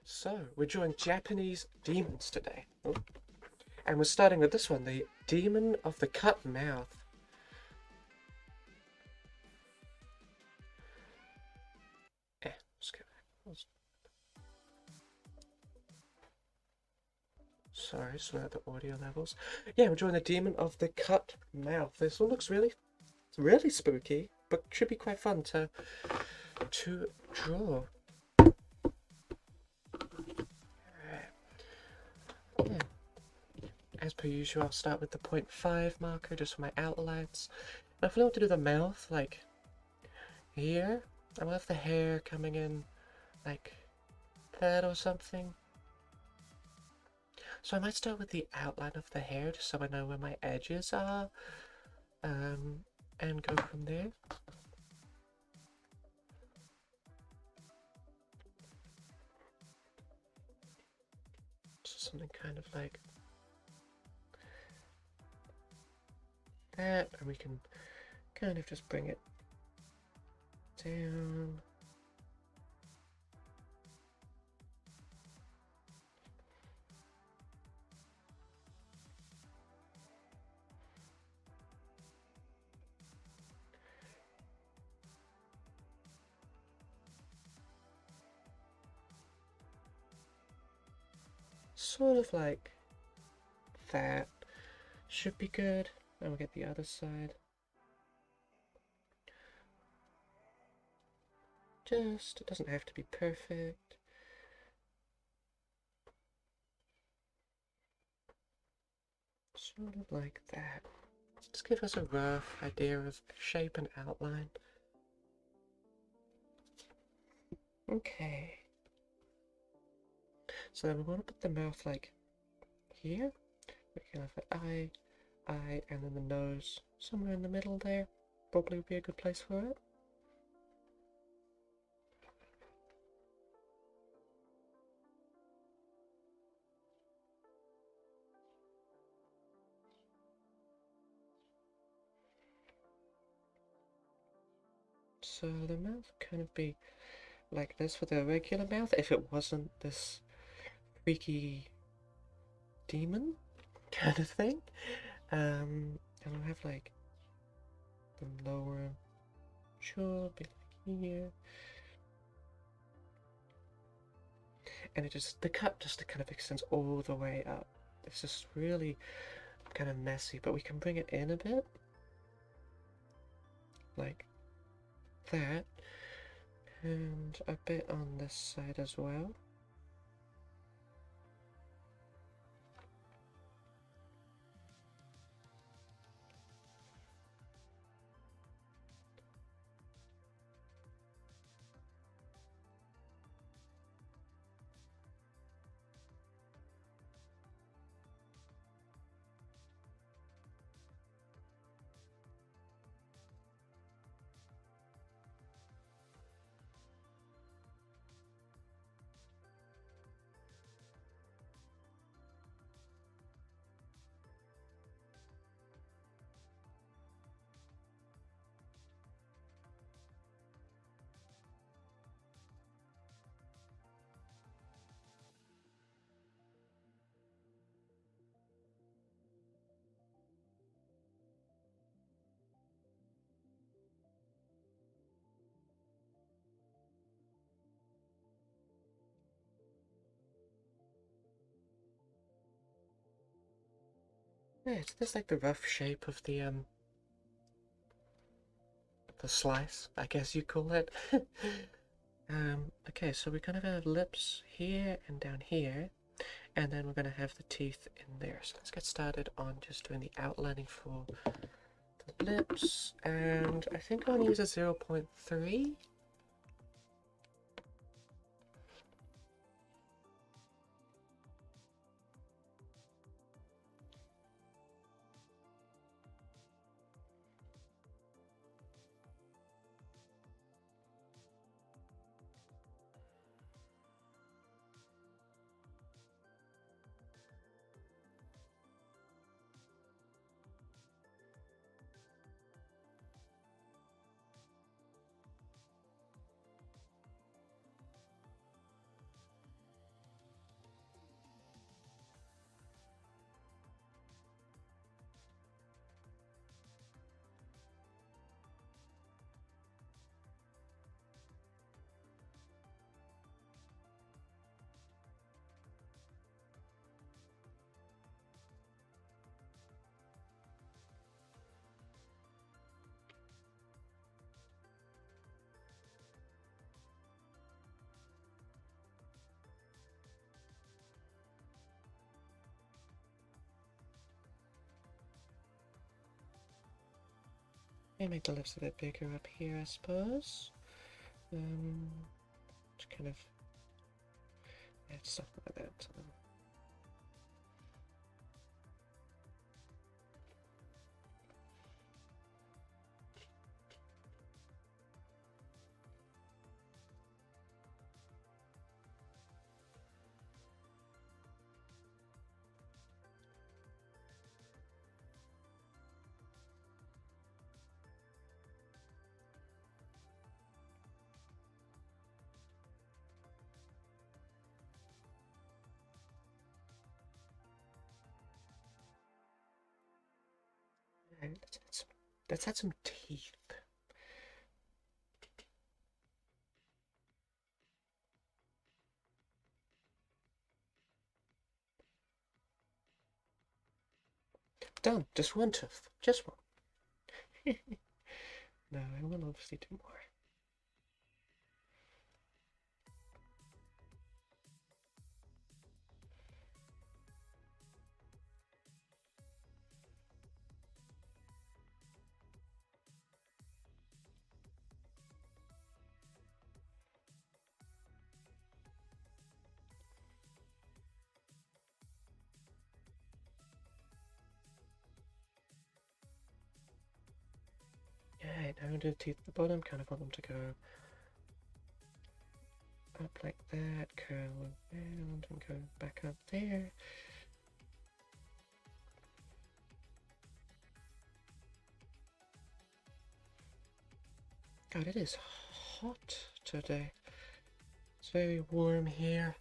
So, we're drawing Japanese demons today. Oh. And we're starting with this one, the Demon of the Cut Mouth. Let's go back. Sorry, sorry about the audio levels. Yeah, we're drawing the Demon of the Cut Mouth. This one looks really spooky, but should be quite fun to draw. Yeah. As per usual, I'll start with the 0.5 marker just for my outlines. Now if we want to do the mouth, like here, I will have the hair coming in like that or something. So I might start with the outline of the hair just so I know where my edges are, and go from there. So something kind of like that, and we can kind of just bring it down. Sort of like that. Should be good. Then we'll get the other side. It doesn't have to be perfect. Sort of like that. Just give us a rough idea of shape and outline. Okay. So then we want to put the mouth like here. We can have an eye, and then the nose somewhere in the middle there. Probably would be a good place for it. So the mouth would kind of be like this with a regular mouth if it wasn't this freaky demon kind of thing. And we'll have like the lower jaw be like here. And the cut just kind of extends all the way up. It's just really kind of messy, but we can bring it in a bit. Like that. And a bit on this side as well. Yeah, it's just like the rough shape of the slice, I guess you call it. Okay, so we're gonna have lips here and down here, and then we're gonna have the teeth in there. So let's get started on just doing the outlining for the lips, and I think I'm gonna use a 0.3. Maybe make the lips a bit bigger up here, I suppose. Just kind of, yeah, stuff like that. And let's add some teeth. Done. Just one tooth. Just one. No, I will obviously do more. Yeah, now do the teeth at the bottom. Kind of want them to go up like that, curl around, and go back up there. God, it is hot today. It's very warm here.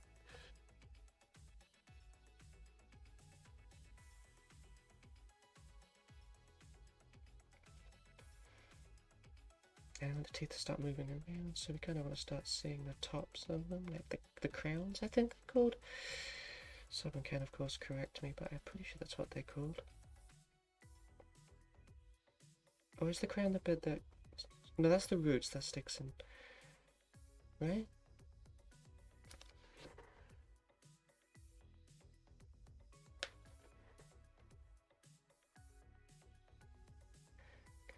And the teeth start moving around, so we kind of want to start seeing the tops of them, like the crowns, I think they're called. Someone can, of course, correct me, but I'm pretty sure that's what they're called. Or is the crown the bit that... No, that's the roots that sticks in. Right?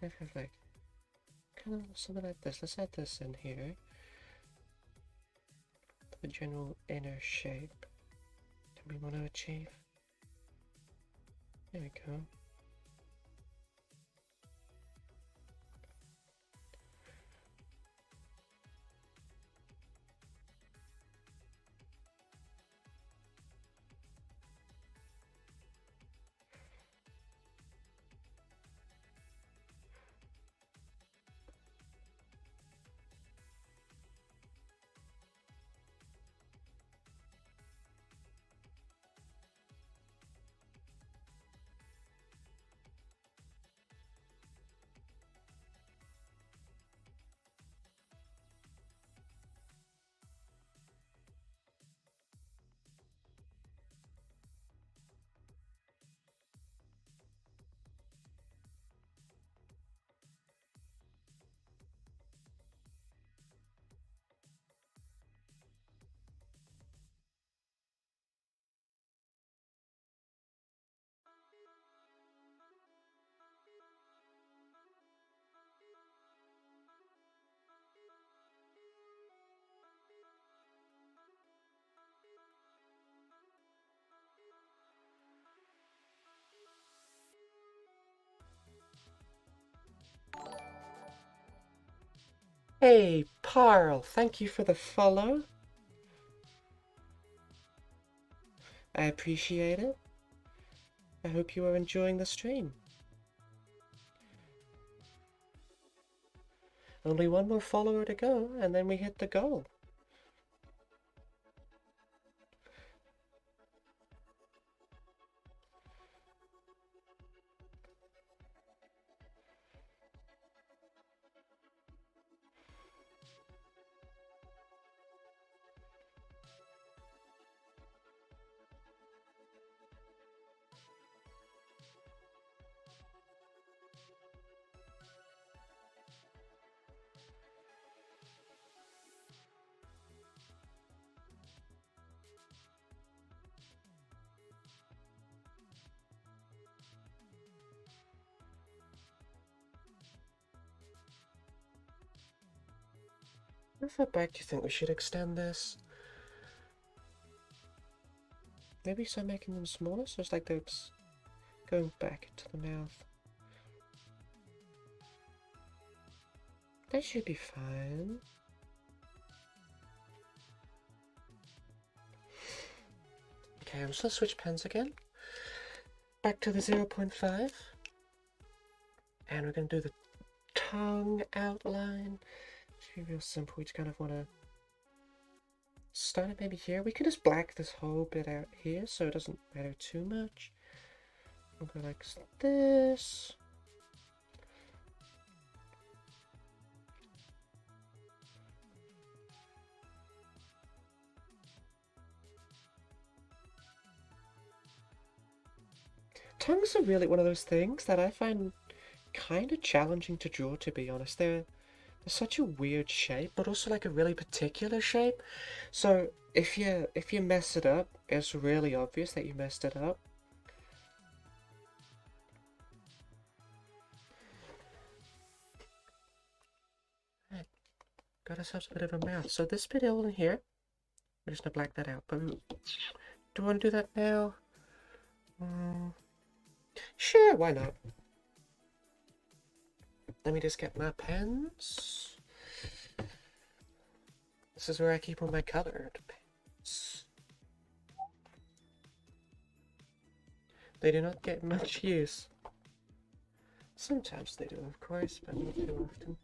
Kind of have like... Kind of something like this. Let's add this in here. The general inner shape that we want to achieve. There we go. Hey, Parl, thank you for the follow. I appreciate it. I hope you are enjoying the stream. Only one more follower to go, and then we hit the goal. How far back do you think we should extend this? Maybe start making them smaller, so it's like they're going back into the mouth. That should be fine. Okay, I'm just gonna switch pens again. Back to the 0.5. And we're gonna do the tongue outline. It's gonna be real simple. We just kind of wanna start it maybe here. We could just black this whole bit out here so it doesn't matter too much. We'll go like this. Tongues are really one of those things that I find kind of challenging to draw, to be honest. They're such a weird shape, but also like a really particular shape. So if you mess it up, it's really obvious that you messed it up. Right. Got ourselves a bit of a mouth. So this bit all in here, we're just gonna black that out. But do we want to do that now? Sure, why not? Let me just get my pens. This is where I keep all my colored pens. They do not get much use. Sometimes they do, of course, but not too often.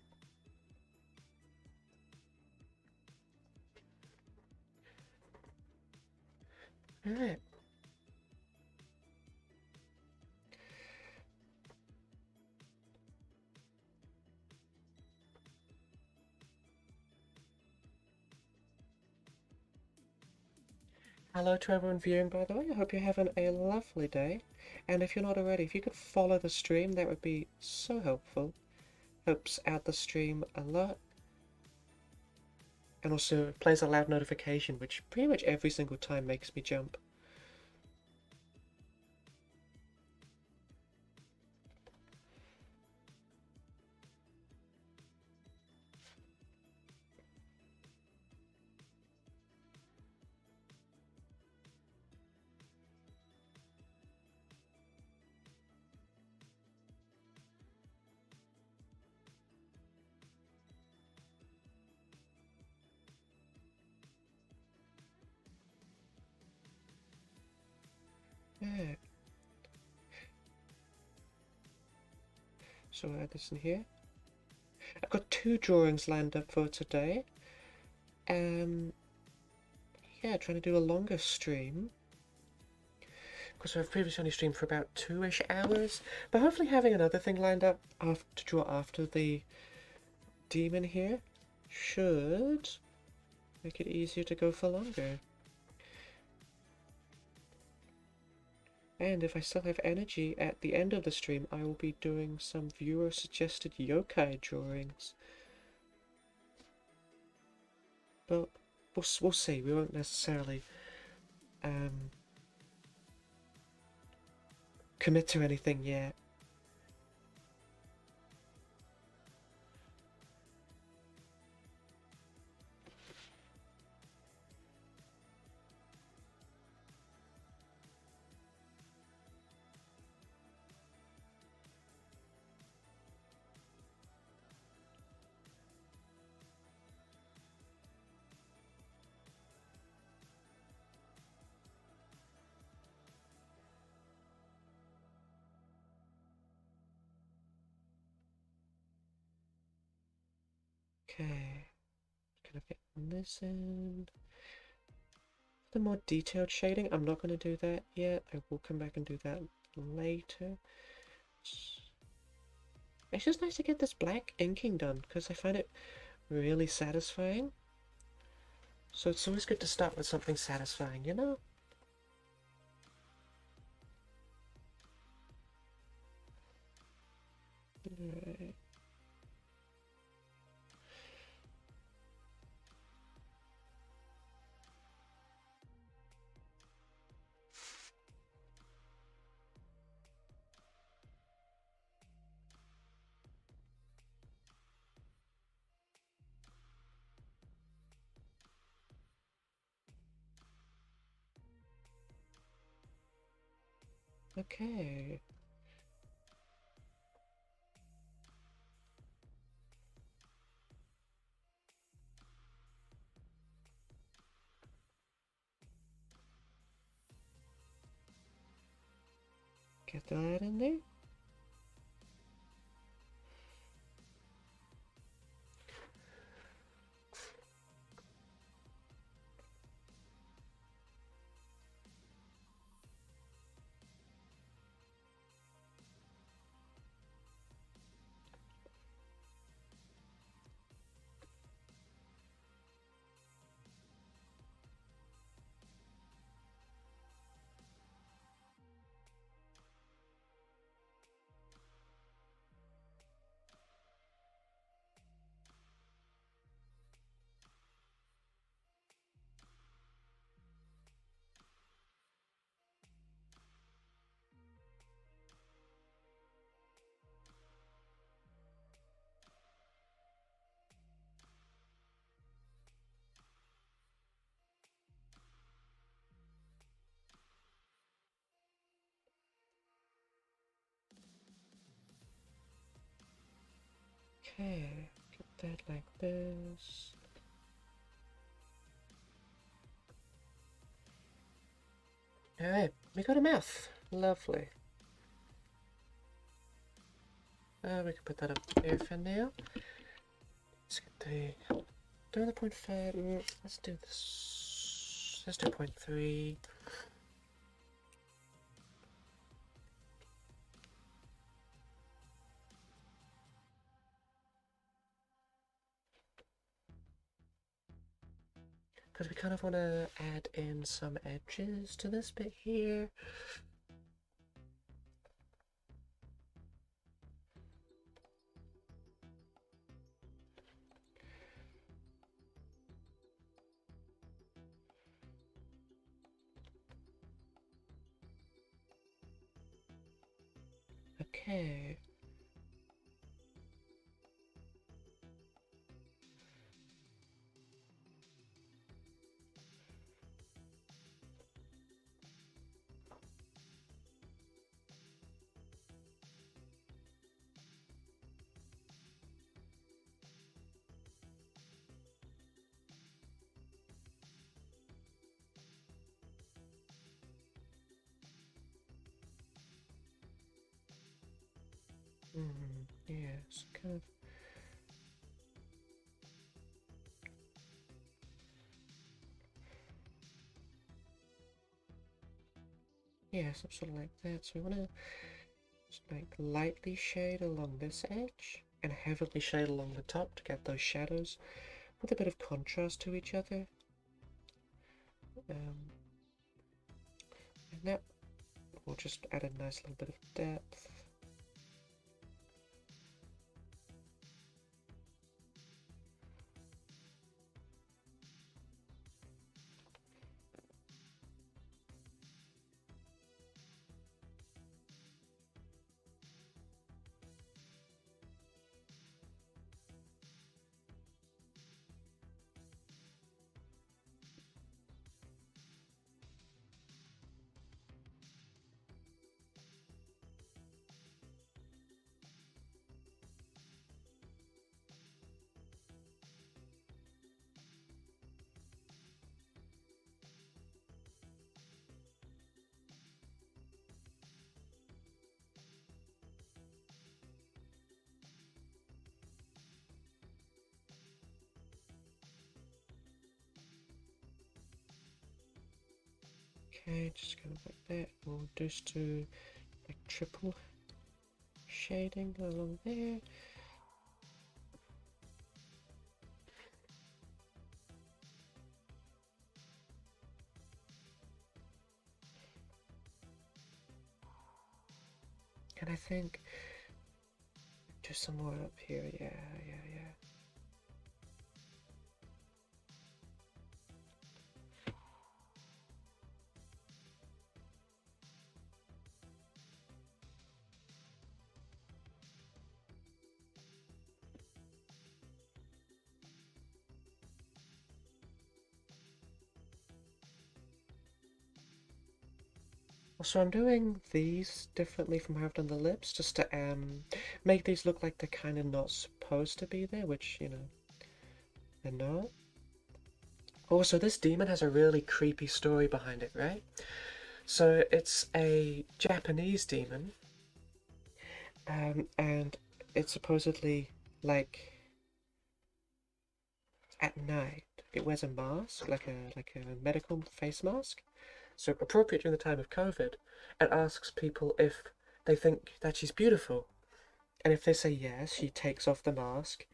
Alright. Hello to everyone viewing, by the way. I hope you're having a lovely day. And if you're not already, if you could follow the stream, that would be so helpful. Helps out the stream a lot. And also plays a loud notification, which pretty much every single time makes me jump. Yeah. So I'll add this in here. I've got 2 drawings lined up for today. Yeah, trying to do a longer stream. Because I've previously only streamed for about 2-ish hours. But hopefully having another thing lined up to draw after the demon here should make it easier to go for longer. And if I still have energy at the end of the stream, I will be doing some viewer-suggested yokai drawings. But we'll see. We won't necessarily commit to anything yet. Okay, kind of getting this in. The more detailed shading, I'm not going to do that yet. I will come back and do that later. It's just nice to get this black inking done because I find it really satisfying. So it's always good to start with something satisfying, you know? Alright. Okay. Get that in there. Okay, get that like this. Alright, we got a mouth. Lovely. We can put that up there for now. Let's get do the 0.5. Let's do this. Let's do 0.3. Because we kind of want to add in some edges to this bit here. Okay. Yes, kind of. Yeah, some sort of like that. So we want to just like lightly shade along this edge and heavily shade along the top to get those shadows with a bit of contrast to each other. And that will just add a nice little bit of depth. Okay, just kind of like that. We'll just do like triple shading along there. And I think just some more up here. Yeah. So I'm doing these differently from how I've done the lips, just to make these look like they're kind of not supposed to be there, which, you know, they're not. Also, this demon has a really creepy story behind it, right? So it's a Japanese demon, and it's supposedly like at night. It wears a mask, like a medical face mask, so appropriate during the time of COVID, and asks people if they think that she's beautiful. And if they say yes, she takes off the mask,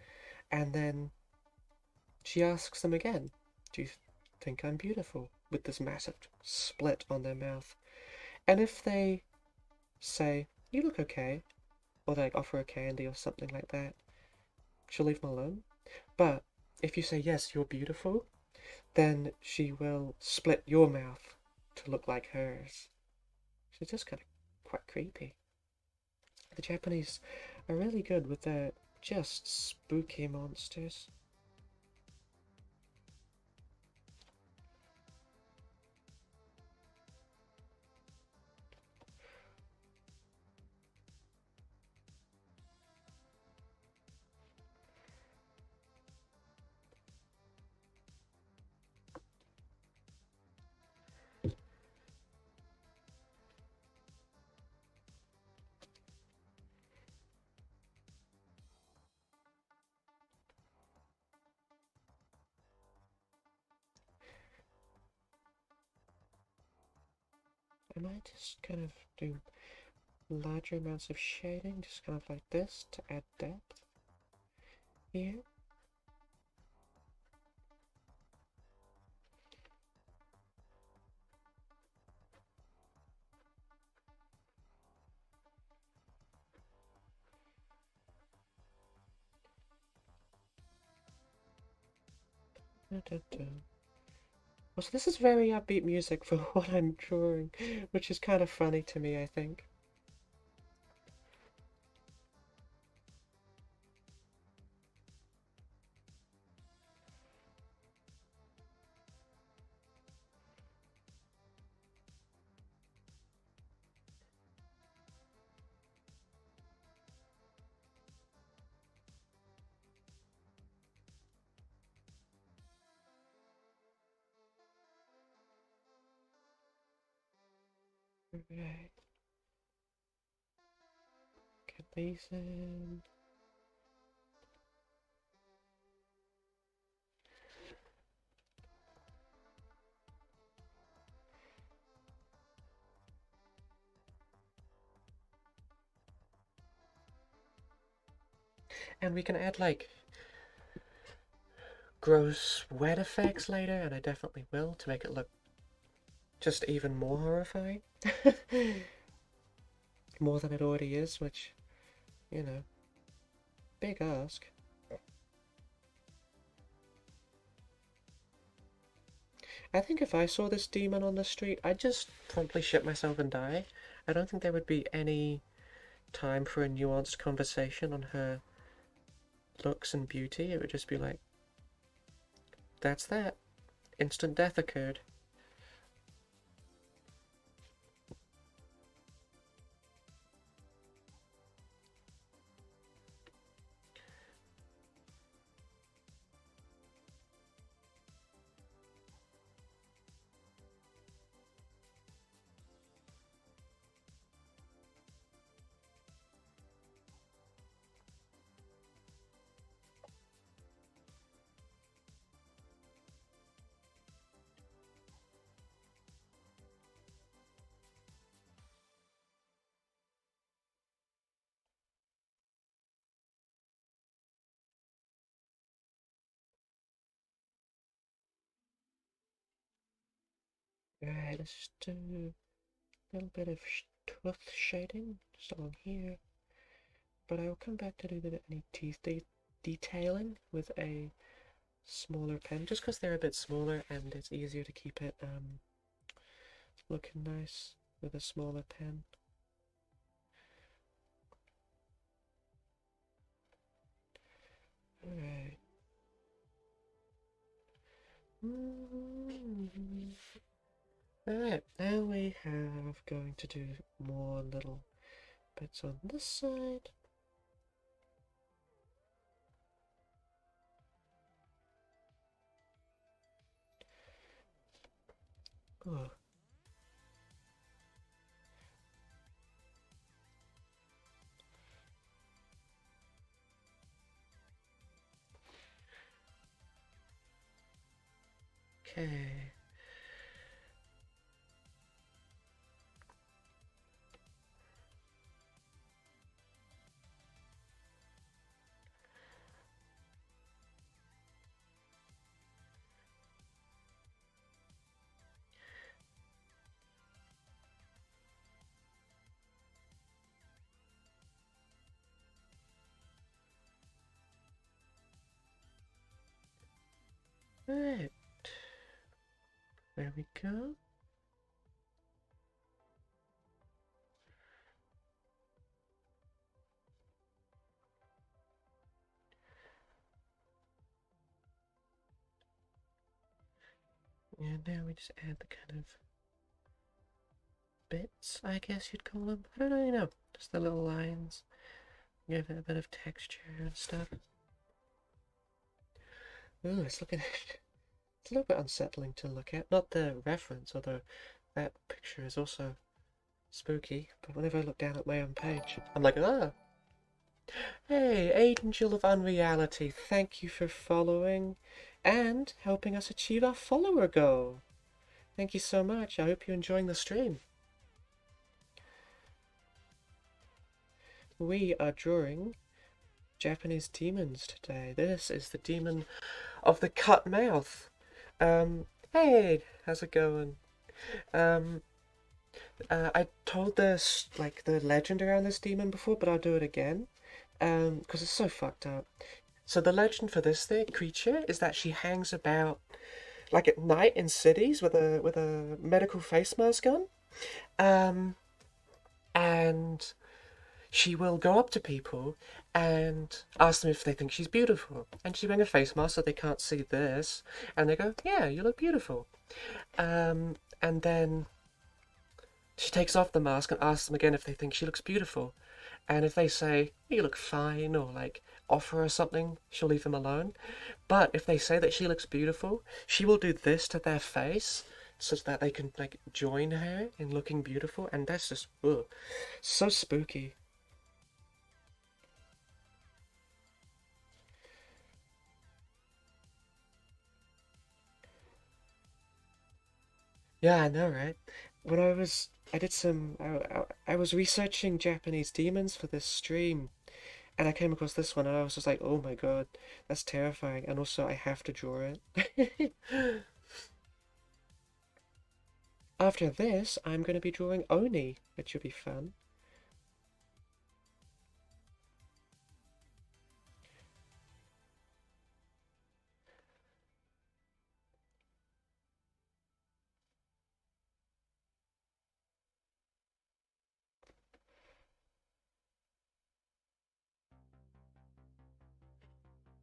and then she asks them again, "Do you think I'm beautiful?" with this massive split on their mouth. And if they say, "You look okay," or they offer a candy or something like that, she'll leave them alone. But if you say, "Yes, you're beautiful," then she will split your mouth to look like hers. She's just kind of quite creepy. The Japanese are really good with their just spooky monsters. I might just kind of do larger amounts of shading, just kind of like this, to add depth here. Da, da, da. Well, so this is very upbeat music for what I'm drawing, which is kind of funny to me, I think. Alright, get these in. And we can add like gross wet effects later, and I definitely will, to make it look just even more horrifying. More than it already is, which, you know, big ask. I think if I saw this demon on the street, I'd just promptly shit myself and die. I don't think there would be any time for a nuanced conversation on her looks and beauty. It would just be like, that's that. Instant death occurred. Alright, let's just do a little bit of tooth shading just along here. But I will come back to do any teeth detailing with a smaller pen, just because they're a bit smaller and it's easier to keep it looking nice with a smaller pen. Alright. Alright, now we we have going to do more little bits on this side. Oh. Okay. Right. There we go. And now we just add the kind of bits, I guess you'd call them. I don't really know. Just the little lines. Give it a bit of texture and stuff. Ooh, it's looking... it's a little bit unsettling to look at. Not the reference, although that picture is also spooky. But whenever I look down at my own page, I'm like, ah! Hey, Angel of Unreality, thank you for following and helping us achieve our follower goal. Thank you so much. I hope you're enjoying the stream. We are drawing Japanese demons today. This is the demon of the cut mouth. Hey, how's it going? I told this, like, the legend around this demon before, but I'll do it again. Because it's so fucked up. So the legend for this creature is that she hangs about, like, at night in cities with a medical face mask on. And she will go up to people and ask them if they think she's beautiful. And she's wearing a face mask so they can't see this. And they go, yeah, you look beautiful. And then she takes off the mask and asks them again if they think she looks beautiful. And if they say, you look fine, or like offer her something, she'll leave them alone. But if they say that she looks beautiful, she will do this to their face so that they can like join her in looking beautiful. And that's just, ugh, so spooky. Yeah, I know, right? When I did some, I was researching Japanese demons for this stream, and I came across this one, and I was just like, oh my god, that's terrifying, and also I have to draw it. After this, I'm going to be drawing Oni, which should be fun.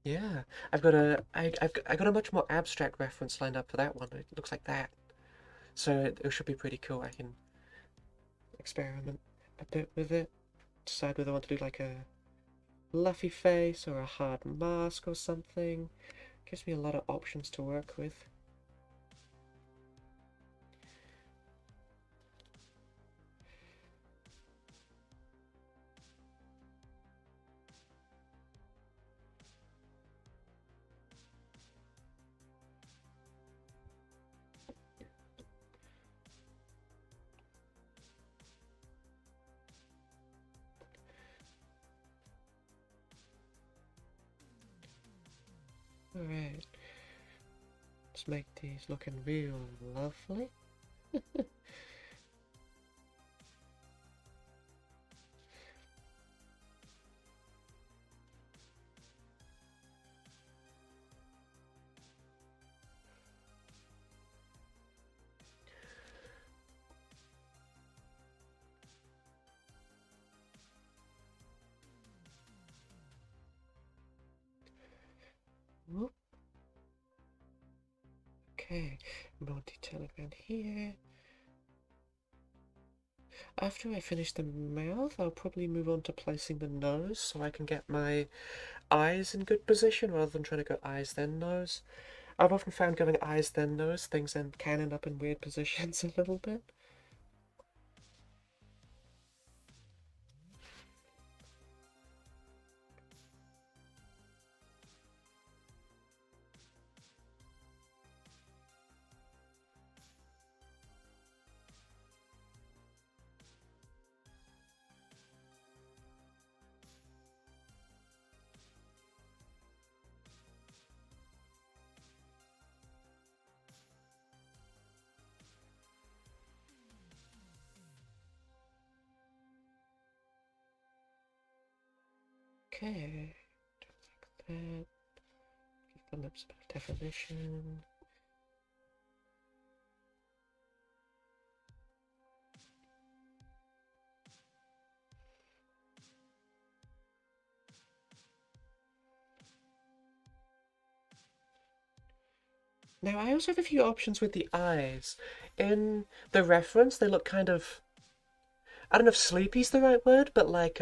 Yeah, I got a much more abstract reference lined up for that one. It looks like that, so it should be pretty cool. I can experiment a bit with it, decide whether I want to do like a fluffy face or a hard mask or something. Gives me a lot of options to work with. Alright, let's make these looking real lovely. Whoop. Okay, more detail around here. After I finish the mouth, I'll probably move on to placing the nose so I can get my eyes in good position rather than trying to go eyes then nose. I've often found going eyes then nose, things then can end up in weird positions a little bit. Okay, like that. Give the lips a bit of definition. Now, I also have a few options with the eyes. In the reference, they look kind of, I don't know if sleepy's the right word, but like,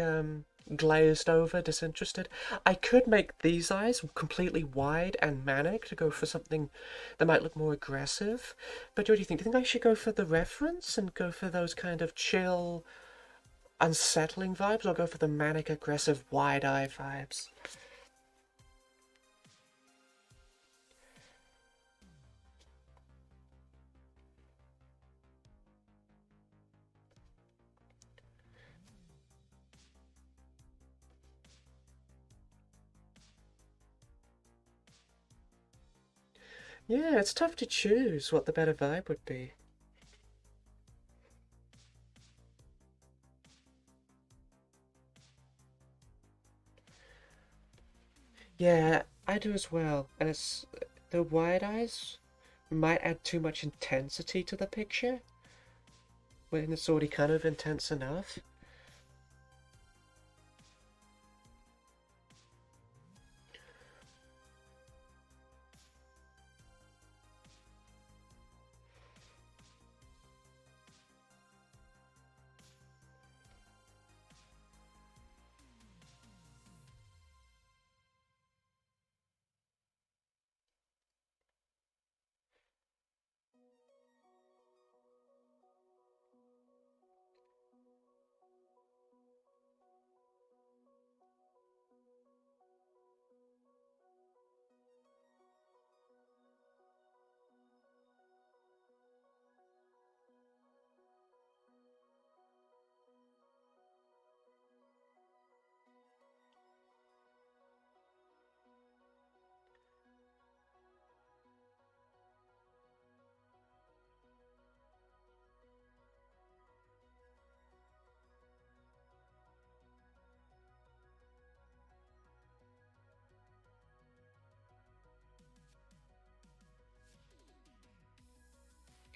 glazed over, disinterested. I could make these eyes completely wide and manic to go for something that might look more aggressive. But what do you think? Do you think I should go for the reference and go for those kind of chill, unsettling vibes, or go for the manic, aggressive, wide-eye vibes? Yeah, it's tough to choose what the better vibe would be. Yeah, I do as well. And it's the wide eyes might add too much intensity to the picture when it's already kind of intense enough.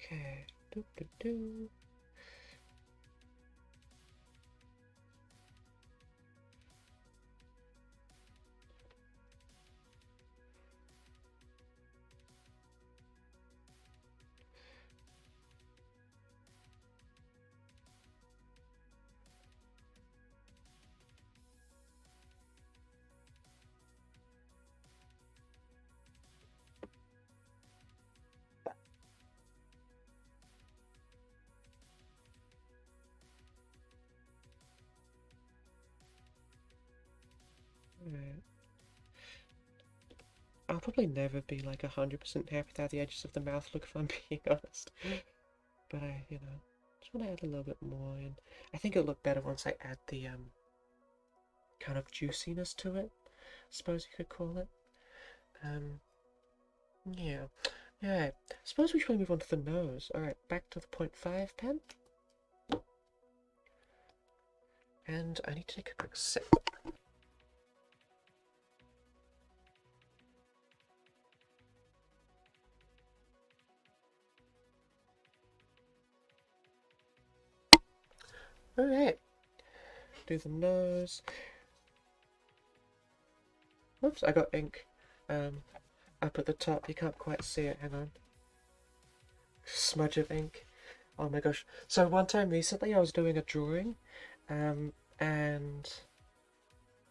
Okay. Doo -doo -doo. Alright. I'll probably never be like 100% happy with how the edges of the mouth look if I'm being honest. But just want to add a little bit more in. I think it'll look better once I add the kind of juiciness to it, I suppose you could call it. Um, yeah. Yeah. Suppose we should move on to the nose. Alright, back to the 0.5 pen. And I need to take a quick sip. Alright. Do the nose. Oops, I got ink. Up at the top. You can't quite see it. Hang on. Smudge of ink. Oh my gosh. So one time recently I was doing a drawing, and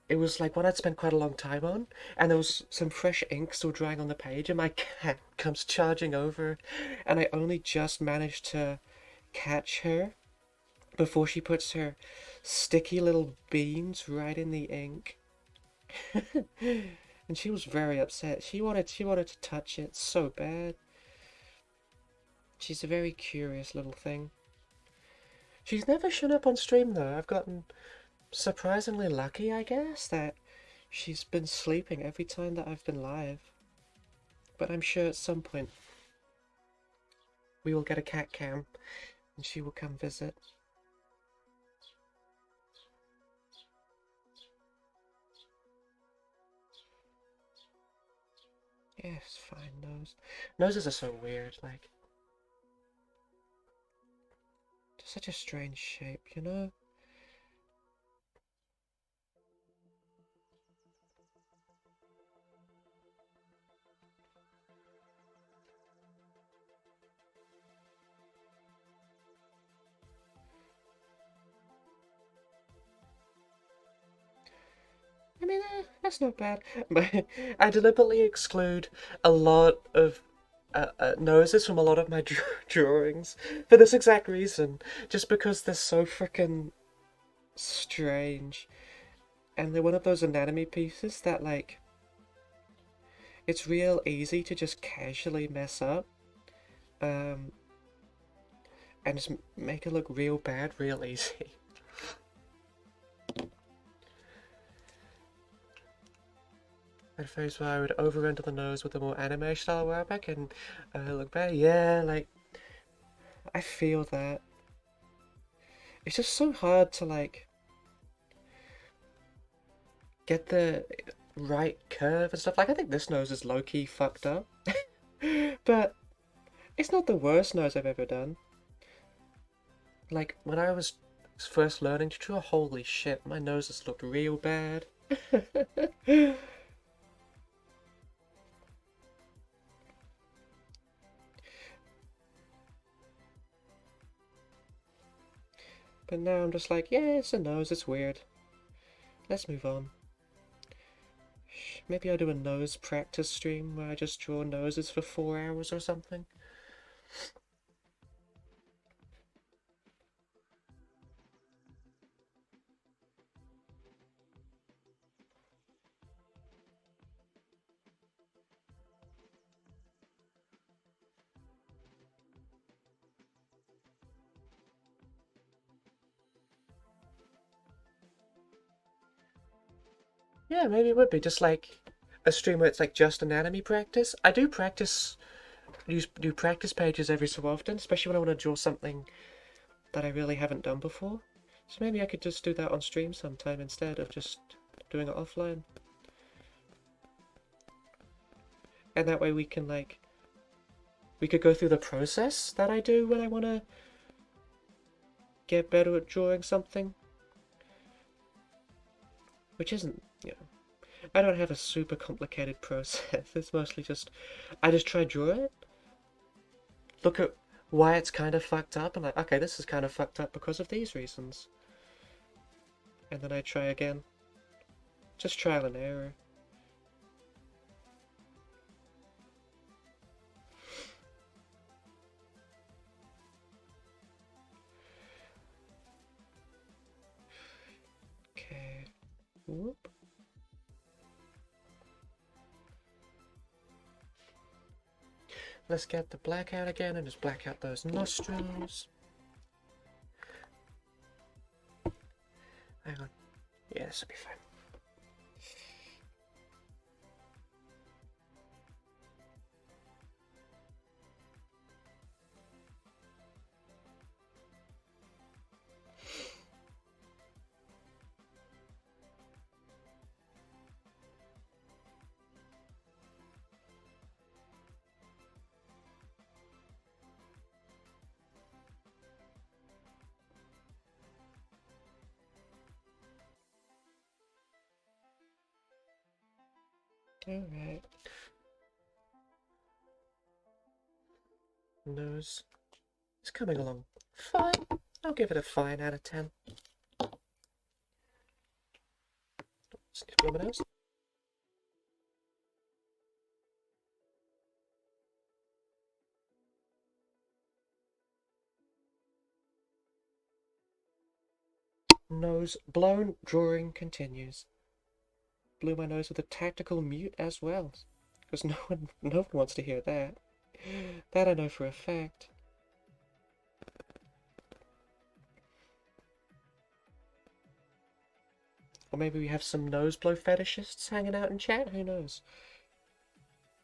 it was like one I'd spent quite a long time on, and there was some fresh ink still drying on the page, and my cat comes charging over, and I only just managed to catch her before she puts her sticky little beans right in the ink. And she was very upset. She wanted to touch it so bad. She's a very curious little thing. She's never shown up on stream though. I've gotten surprisingly lucky, I guess, that she's been sleeping every time that I've been live. But I'm sure at some point we will get a cat cam and she will come visit. Yeah, it's fine, nose. Noses are so weird, like, such a strange shape, you know? I mean, that's not bad. But I deliberately exclude a lot of noses from a lot of my drawings for this exact reason. Just because they're so freaking strange. And they're one of those anatomy pieces that, like, it's real easy to just casually mess up. Um, and just make it look real bad real easy. At first, where I would over render the nose with a more anime style wrapback and look bad. Yeah, like, I feel that. It's just so hard to, like, get the right curve and stuff. Like, I think this nose is low-key fucked up. But it's not the worst nose I've ever done. Like, when I was first learning to draw, holy shit, my noses looked real bad. But now I'm just like, yeah, it's a nose, it's weird. Let's move on. Maybe I'll do a nose practice stream where I just draw noses for 4 hours or something. Yeah, maybe it would be just like a stream where it's like just anatomy practice. I do do practice pages every so often, especially when I want to draw something that I really haven't done before. So maybe I could just do that on stream sometime instead of just doing it offline. And that way we can, like, we could go through the process that I do when I want to get better at drawing something. Which isn't, you know, I don't have a super complicated process. It's mostly just, I just try draw it, look at why it's kind of fucked up, and like, okay, this is kind of fucked up because of these reasons. And then I try again. Just trial and error. Okay. Whoop. Let's get the black out again and just black out those nostrils. Hang on. Yeah, this will be fine. Alright. Nose. It's coming along fine. I'll give it a fine out of 10. Just need to blow my nose. Nose blown, drawing continues. Blew my nose with a tactical mute as well. Because no one wants to hear that. That I know for a fact. Or maybe we have some nose blow fetishists hanging out in chat, who knows?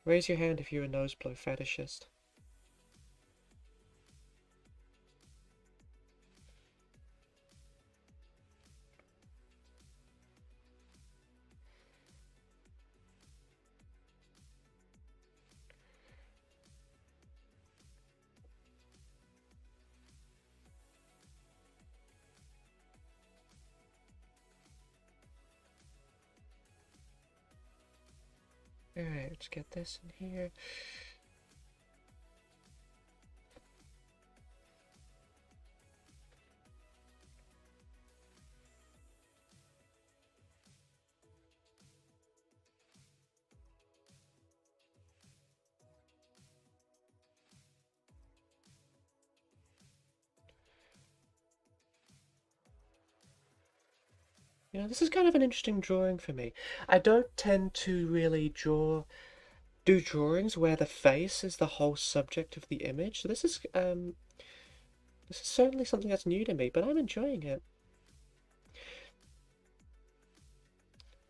Raise your hand if you're a nose blow fetishist. Alright, let's get this in here. You know, this is kind of an interesting drawing for me. I don't tend to really do drawings where the face is the whole subject of the image. So this is certainly something that's new to me, but I'm enjoying it.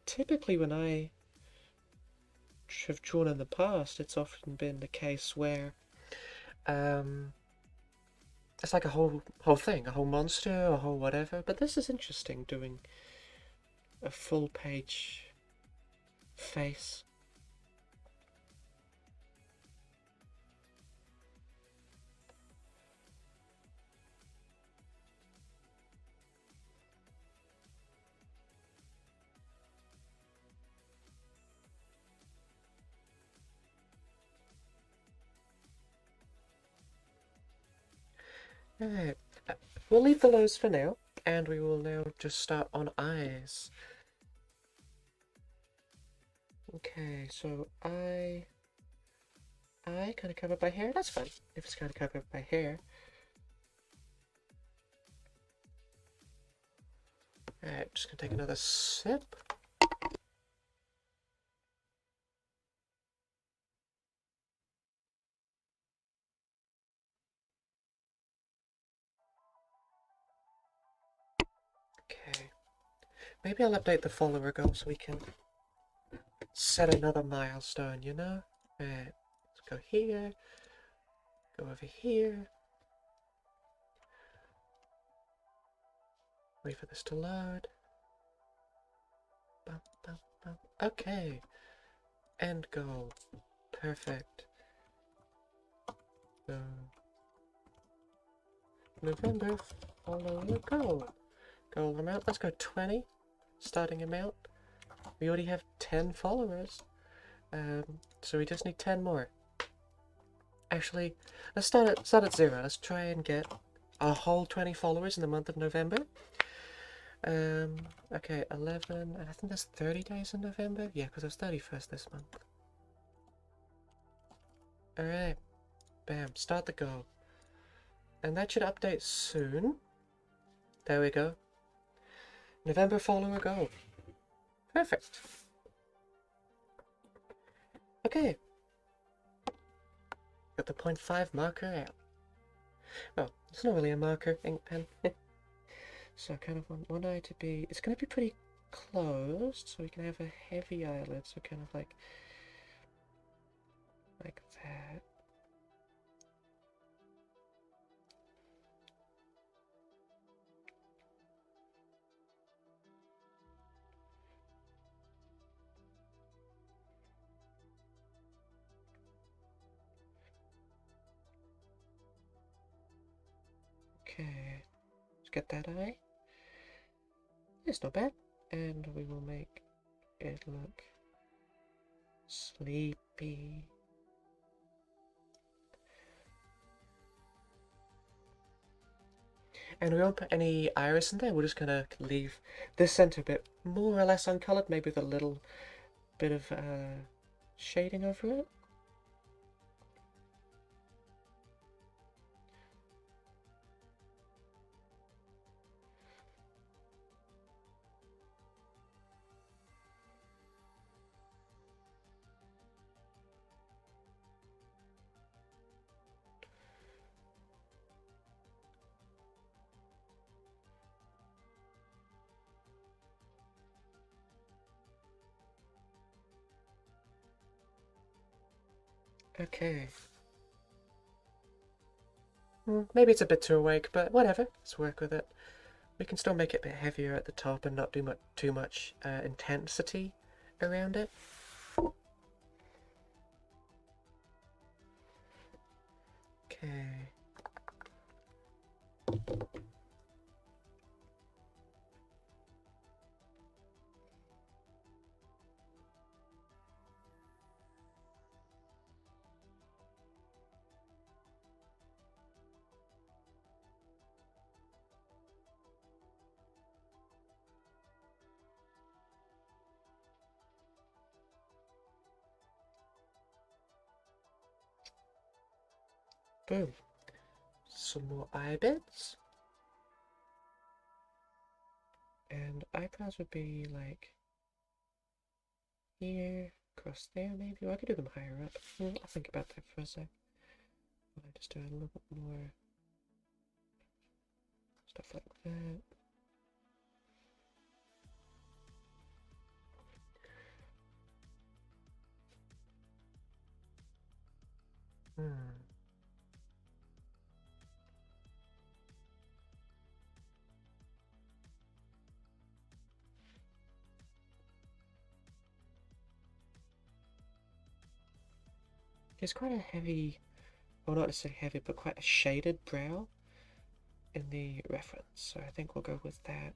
Typically when I have drawn in the past, it's often been the case where it's like a whole thing, a whole monster, a whole whatever. But this is interesting, doing a full page face. Alright, we'll leave the lows for now, and we will now just start on eyes. Okay, so eye kind of covered by hair. That's fine if it's kind of covered by hair. Alright, just gonna take another sip. Okay, maybe I'll update the follower goal so we can set another milestone, you know? Alright, let's go here, go over here. Wait for this to load. Bum, bum, bum. Okay, end goal. Perfect. November follower goal. Goal amount, let's go 20. Starting amount. We already have 10 followers. So we just need 10 more. Actually, let's start at 0. Let's try and get a whole 20 followers in the month of November. Okay, 11, and I think there's 30 days in November. Yeah, because it's 31st this month. Alright, bam, start the goal. And that should update soon. There we go. November follower goal. Perfect. Okay. Got the 0.5 marker out. Well, it's not really a marker, ink pen. So I kind of want one eye to be... It's going to be pretty closed, so we can have a heavy eyelid, so kind of like that. Okay, let's get that eye. It's not bad. And we will make it look sleepy. And we won't put any iris in there, we're just gonna leave this center bit more or less uncolored, maybe with a little bit of shading over it. Okay. Maybe it's a bit too awake, but whatever. Let's work with it. We can still make it a bit heavier at the top and not do too much intensity around it. Okay. Boom. Some more eye bits. And eyebrows would be like here, across there maybe. Or I could do them higher up. I'll think about that for a sec. I'll just do a little bit more stuff like that. It's quite a heavy, well not necessarily heavy, but quite a shaded brow in the reference, so I think we'll go with that.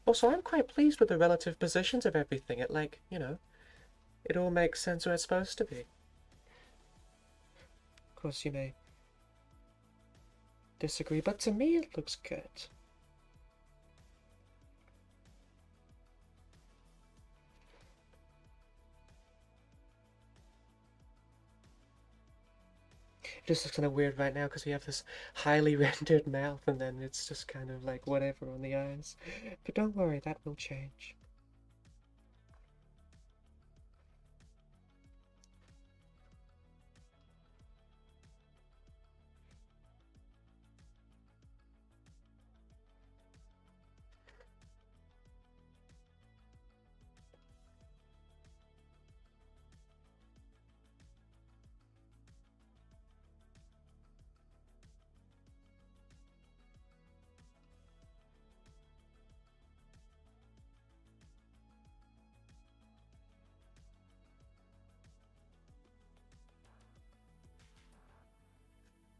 Also, I'm quite pleased with the relative positions of everything. It it all makes sense where it's supposed to be. Of course, you may disagree, but to me it looks good. It just looks kind of weird right now because we have this highly rendered mouth and then it's just kind of like whatever on the eyes. But don't worry, that will change.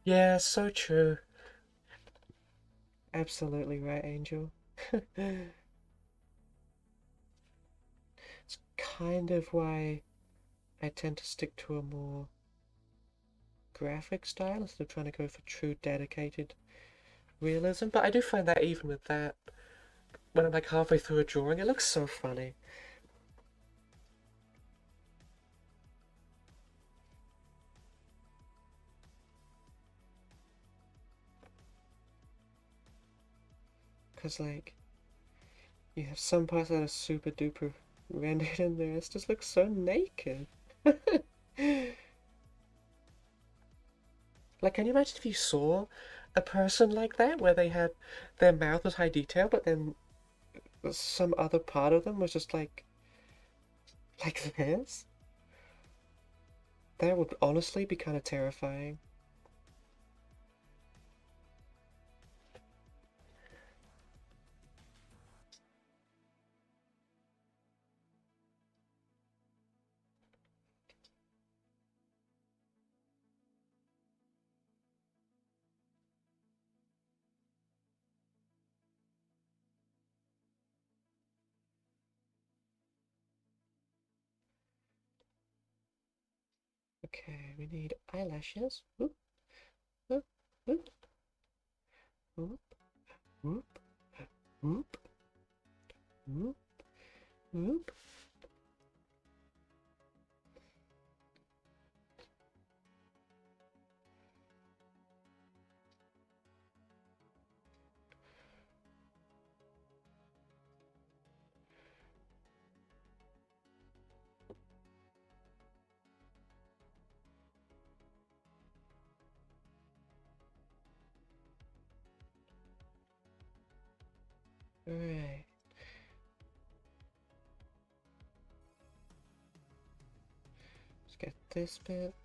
Yeah, so true. Absolutely right, Angel. It's kind of why I tend to stick to a more graphic style instead of trying to go for true dedicated realism. But I do find that even with that, when I'm like halfway through a drawing, it looks so funny. Because, like, you have some parts that are super duper rendered in there. It just looks so naked. Like, can you imagine if you saw a person like that, where they had their mouth was high detail, but then some other part of them was just like this? That would honestly be kind of terrifying. Okay, we need eyelashes. Whoop, whoop, whoop, whoop, whoop, whoop, whoop, whoop. Alright. Let's get this bit.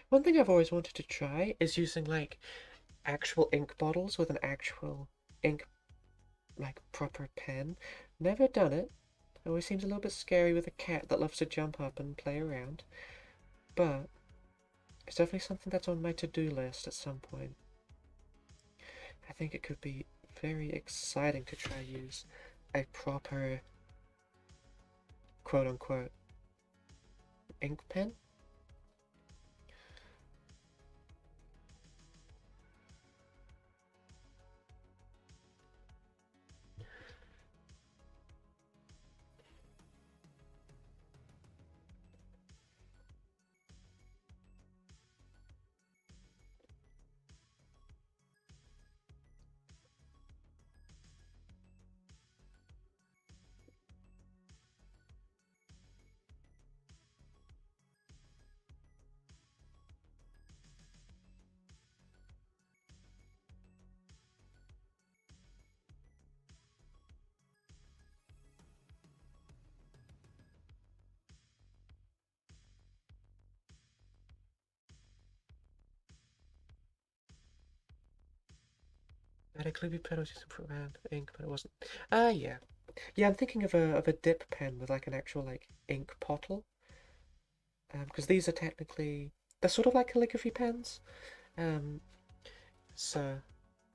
One thing I've always wanted to try is using like actual ink bottles with an actual ink, like proper pen. Never done it. It always seems a little bit scary with a cat that loves to jump up and play around. But it's definitely something that's on my to-do list at some point. I think it could be very exciting to try use a proper quote-unquote ink pen. Medically be pedals used to around ink, but it wasn't. Yeah. Yeah, I'm thinking of a dip pen with like an actual like ink bottle. Because these are technically they're sort of like calligraphy pens. Um, so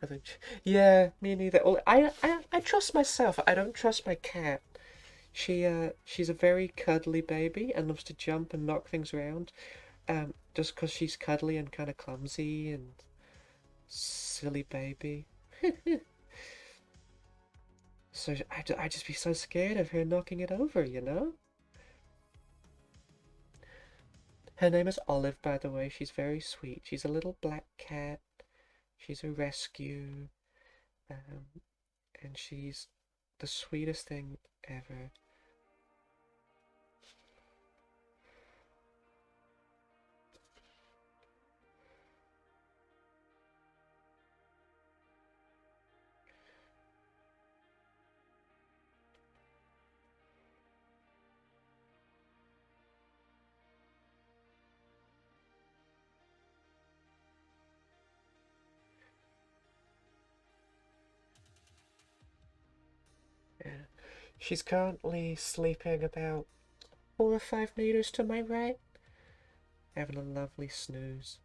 I think yeah, me neither. Well, I trust myself. I don't trust my cat. She's a very cuddly baby and loves to jump and knock things around. Just because she's cuddly and kind of clumsy and silly baby. So I just be so scared of her knocking it over, you know? Her name is Olive, by the way. She's very sweet. She's a little black cat. She's a rescue. Um, and she's the sweetest thing ever. Yeah. She's currently sleeping about 4 or 5 meters to my right, having a lovely snooze.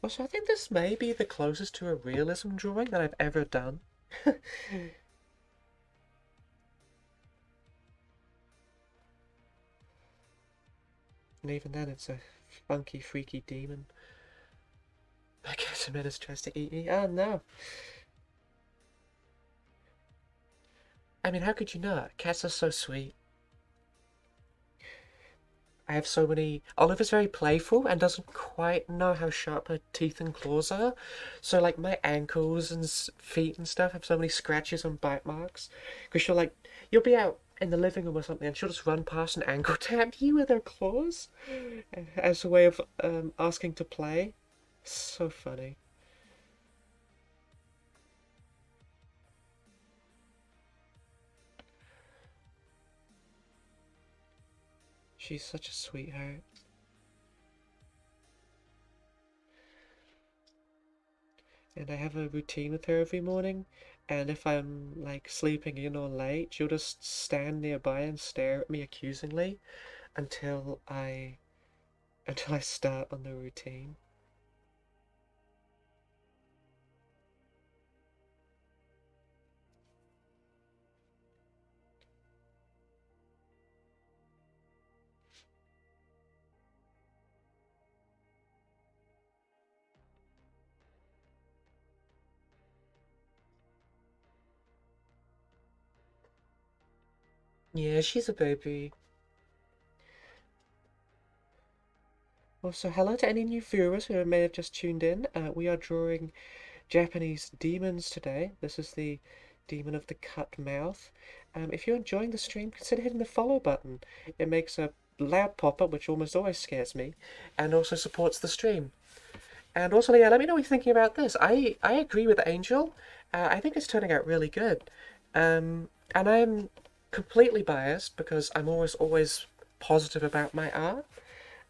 Also, I think this may be the closest to a realism drawing that I've ever done. And even then, it's a funky, freaky demon. I guess a menace tries to eat me. Oh no! I mean, how could you not? Cats are so sweet. I have so many. Oliver's very playful and doesn't quite know how sharp her teeth and claws are. So, like, my ankles and feet and stuff have so many scratches and bite marks. Because you'll be out in the living room or something, and she'll just run past and ankle tap you with her claws as a way of asking to play. So funny. She's such a sweetheart. And I have a routine with her every morning. And if I'm like sleeping in or late, she'll just stand nearby and stare at me accusingly until I start on the routine. Yeah, she's a baby. Also, hello to any new viewers who may have just tuned in. We are drawing Japanese demons today. This is the demon of the cut mouth. If you're enjoying the stream, consider hitting the follow button. It makes a loud pop-up, which almost always scares me, and also supports the stream. And also, yeah, let me know what you're thinking about this. I agree with Angel. I think it's turning out really good. And I'm completely biased because I'm always positive about my art.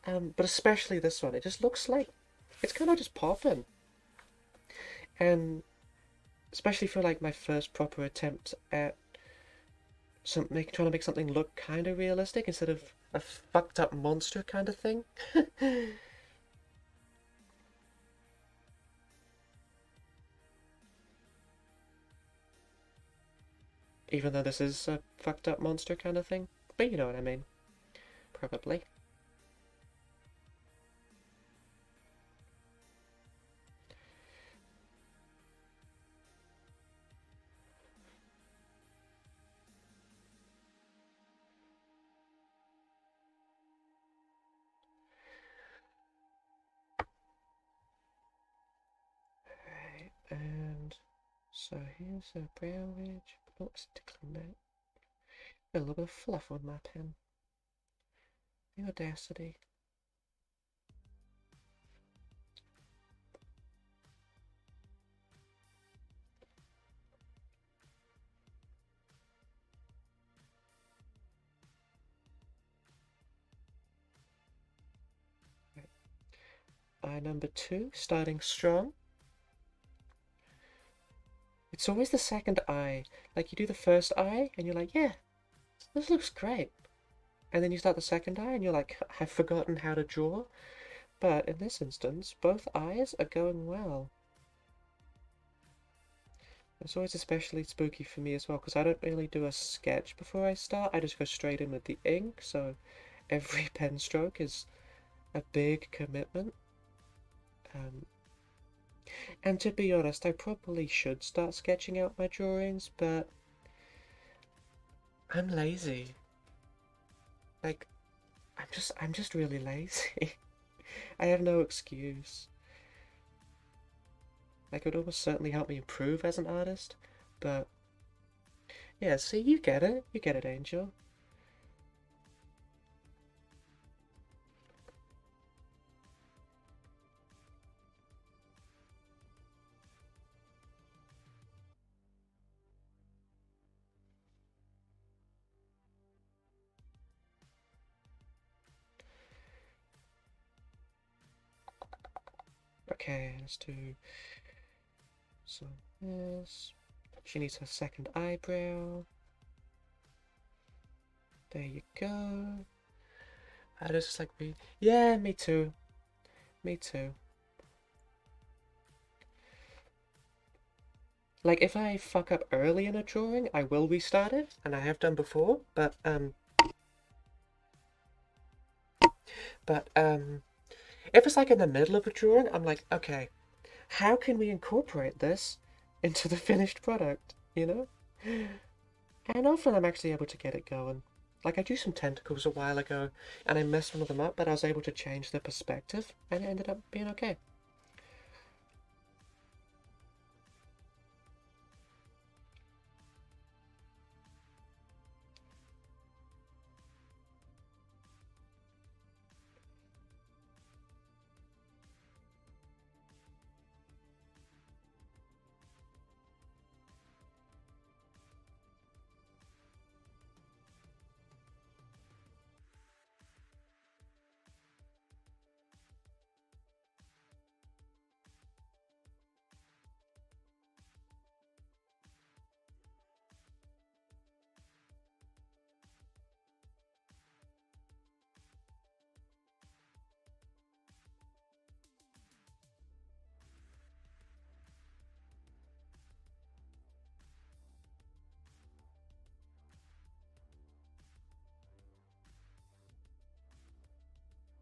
But especially this one, it just looks like it's kind of just popping. And especially for like my first proper attempt at trying to make something look kind of realistic instead of a fucked up monster kind of thing. Even though this is a fucked up monster kind of thing. But you know what I mean. Probably. Right, and so here's a brow ridge. Oh, it's tickling that. A little bit of fluff on my pen. The audacity. Right. Eye number 2, starting strong. It's always the second eye. Like you do the first eye and you're like, yeah, this looks great. And then you start the second eye and you're like, I've forgotten how to draw. But in this instance, both eyes are going well. It's always especially spooky for me as well because I don't really do a sketch before I start. I just go straight in with the ink, so every pen stroke is a big commitment. Um, and to be honest, I probably should start sketching out my drawings, but I'm lazy. Like, I'm just really lazy. I have no excuse. Like, it would almost certainly help me improve as an artist, but yeah, see, you get it. You get it, Angel. Okay, let's do some this. She needs her second eyebrow. There you go. I just like me. Yeah, me too. Me too. Like, if I fuck up early in a drawing, I will restart it, and I have done before, but if it's like in the middle of a drawing, I'm like, okay, how can we incorporate this into the finished product, you know? And often I'm actually able to get it going. Like I drew some tentacles a while ago, and I messed one of them up, but I was able to change the perspective, and it ended up being okay.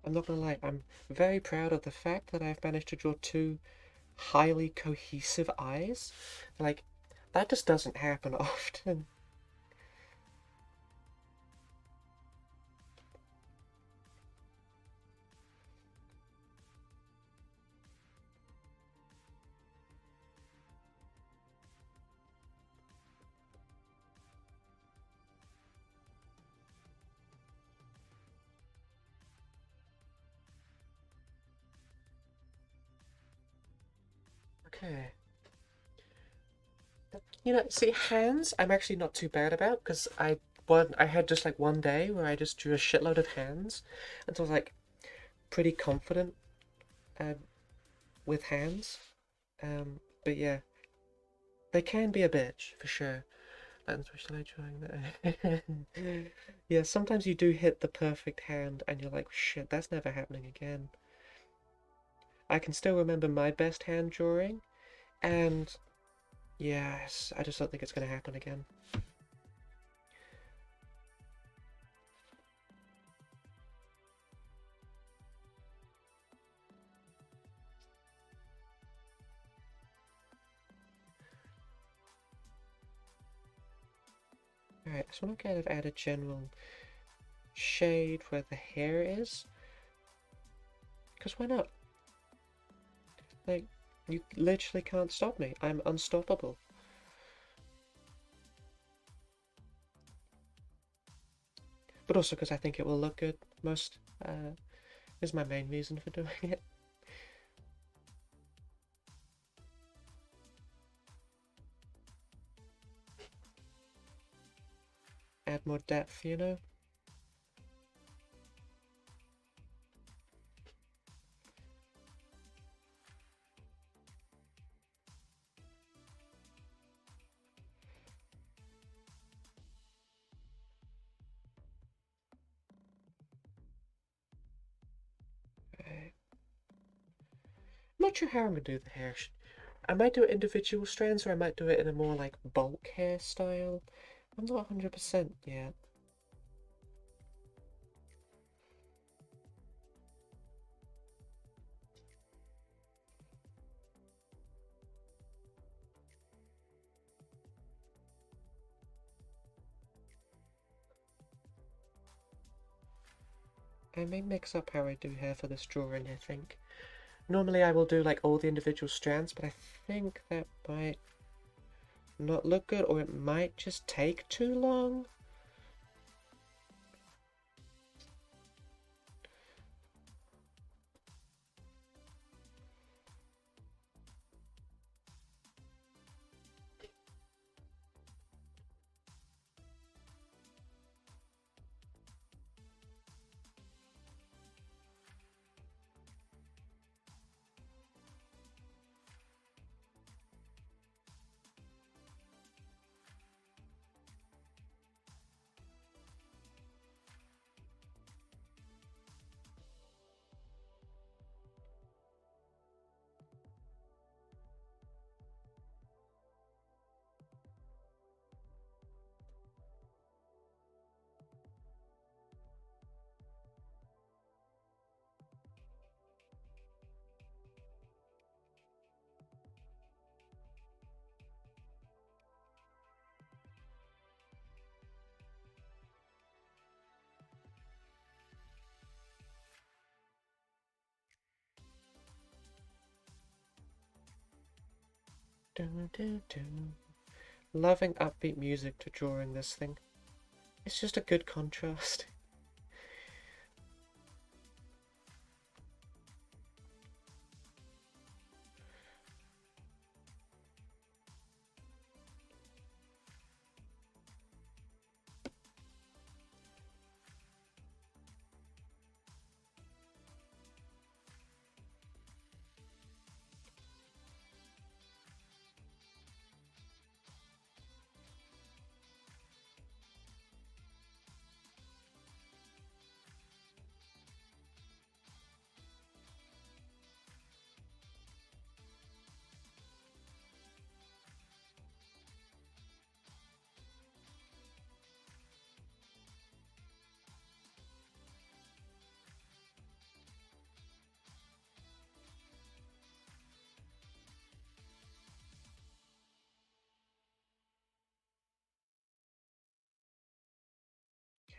I'm not gonna lie, I'm very proud of the fact that I've managed to draw two highly cohesive eyes. Like, that just doesn't happen often. Okay. You know, see, hands, I'm actually not too bad about, because I had just like one day where I just drew a shitload of hands, and so I was like pretty confident um, with hands. But yeah, they can be a bitch for sure. And especially trying that. Yeah, sometimes you do hit the perfect hand, and you're like, shit, that's never happening again. I can still remember my best hand drawing, and yes, I just don't think it's gonna happen again. Alright, I just want to kind of add a general shade where the hair is. Because why not? Like, you literally can't stop me. I'm unstoppable. But also because I think it will look good most, is my main reason for doing it. Add more depth, you know? Right. I'm not sure how I'm going to do the hair. I might do it individual strands, or I might do it in a more like bulk hairstyle. I'm not 100% yet. I may mix up how I do hair for this drawing, I think. Normally I will do like all the individual strands, but I think that might not look good, or it might just take too long. Dun, dun, dun. Loving upbeat music to drawing this thing. It's just a good contrast.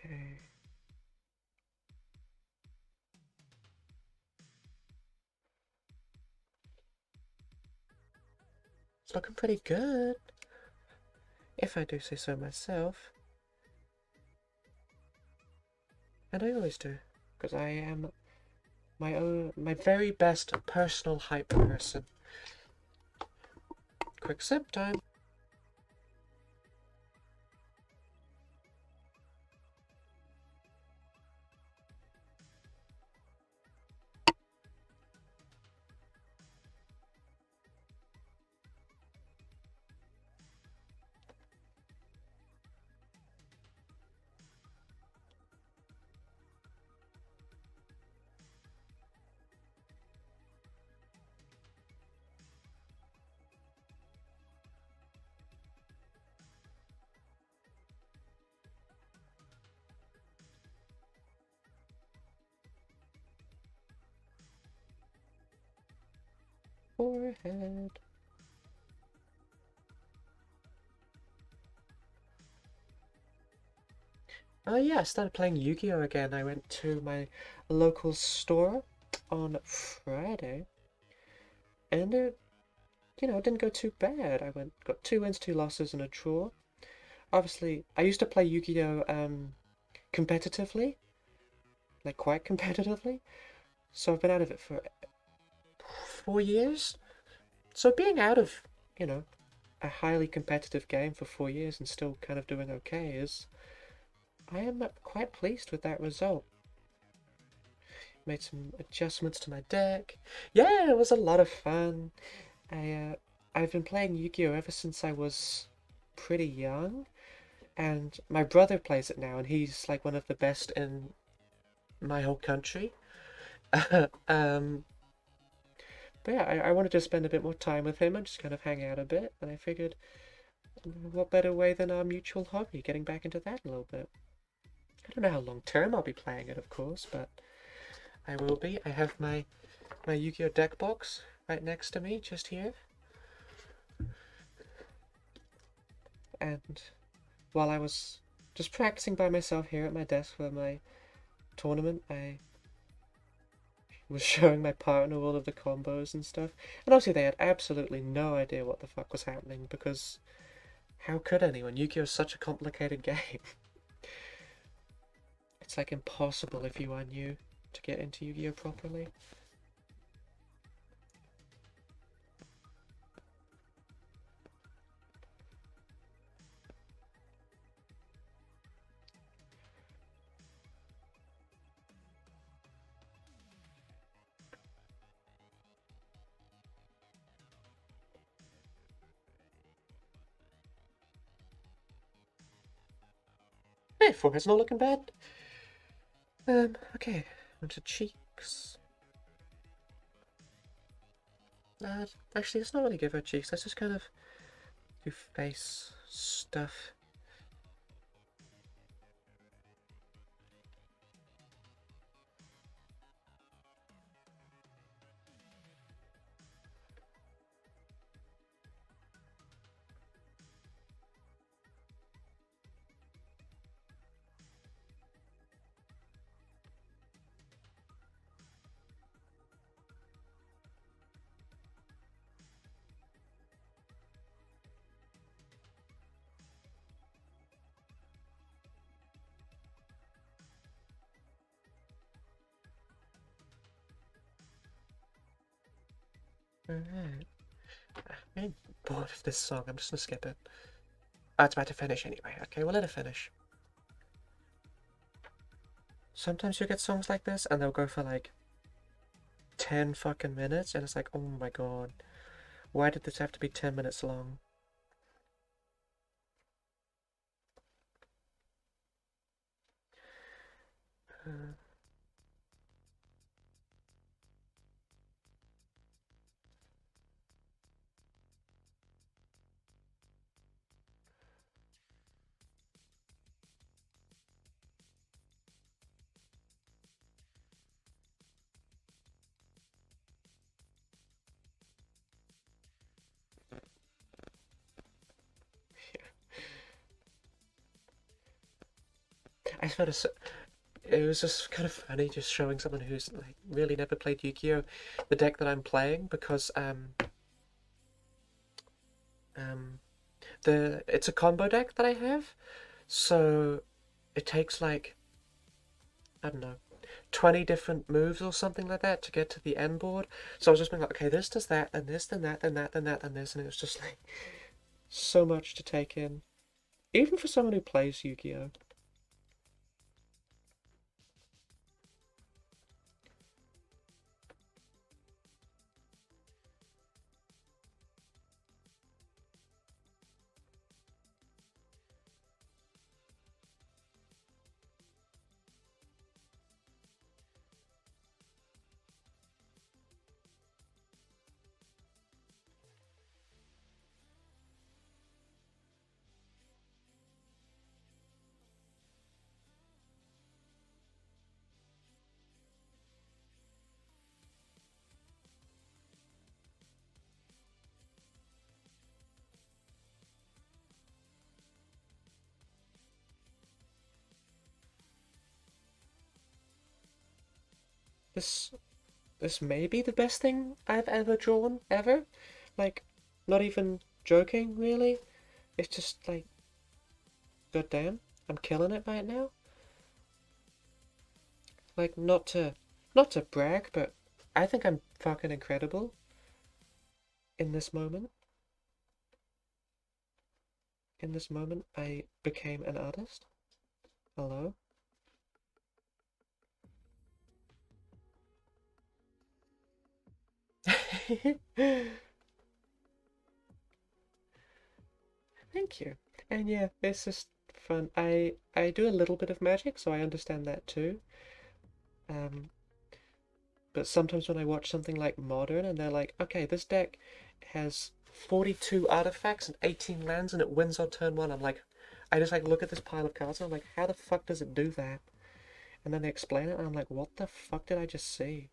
Okay. It's looking pretty good, if I do say so myself. And I always do, because I am my very best personal hype person. Quick sip time. Forehead. Oh yeah, I started playing Yu-Gi-Oh again. I went to my local store on Friday, and it, didn't go too bad. Got 2 wins, 2 losses, and a draw. Obviously, I used to play Yu-Gi-Oh competitively, like quite competitively. So I've been out of it for 4 years. So being out of, you know, a highly competitive game for 4 years and still kind of doing okay I am quite pleased with that result. Made some adjustments to my deck. Yeah, it was a lot of fun. I've been playing Yu-Gi-Oh ever since I was pretty young, and my brother plays it now, and he's like one of the best in my whole country. um, but yeah, I wanted to spend a bit more time with him and just kind of hang out a bit, and I figured, what better way than our mutual hobby, getting back into that a little bit. I don't know how long term I'll be playing it, of course, but I will be. I have my Yu-Gi-Oh deck box right next to me, just here. And while I was just practicing by myself here at my desk for my tournament, I was showing my partner all of the combos and stuff. And obviously they had absolutely no idea what the fuck was happening, because how could anyone? Yu-Gi-Oh is such a complicated game. It's like impossible if you are new to get into Yu-Gi-Oh properly. Hey, forehead's not looking bad. Okay, onto cheeks. Actually, let's not really give her cheeks. Let's just kind of do face stuff. Alright. I'm bored of this song. I'm just gonna skip it. Oh, it's about to finish anyway. Okay, we'll let it finish. Sometimes you get songs like this and they'll go for like 10 fucking minutes and it's like, oh my god. Why did this have to be 10 minutes long? I found it was just kind of funny just showing someone who's like really never played Yu-Gi-Oh! The deck that I'm playing because it's a combo deck that I have, so it takes like, I don't know, 20 different moves or something like that to get to the end board. So I was just being like, okay, this does that, and this, then that, then that, then that, then this, and it was just like so much to take in, even for someone who plays Yu-Gi-Oh! This this may be the best thing I've ever drawn ever. Like, not even joking, really. It's just like, goddamn, I'm killing it right now. Like, not to brag, but I think I'm fucking incredible in this moment. In this moment, I became an artist. Hello? Thank you. And yeah, it's just fun. I do a little bit of magic, so I understand that too. Um, but sometimes when I watch something like Modern and they're like, okay, this deck has 42 artifacts and 18 lands and it wins on turn one, I'm like, I just like look at this pile of cards and I'm like, how the fuck does it do that? And then they explain it and I'm like, what the fuck did I just see?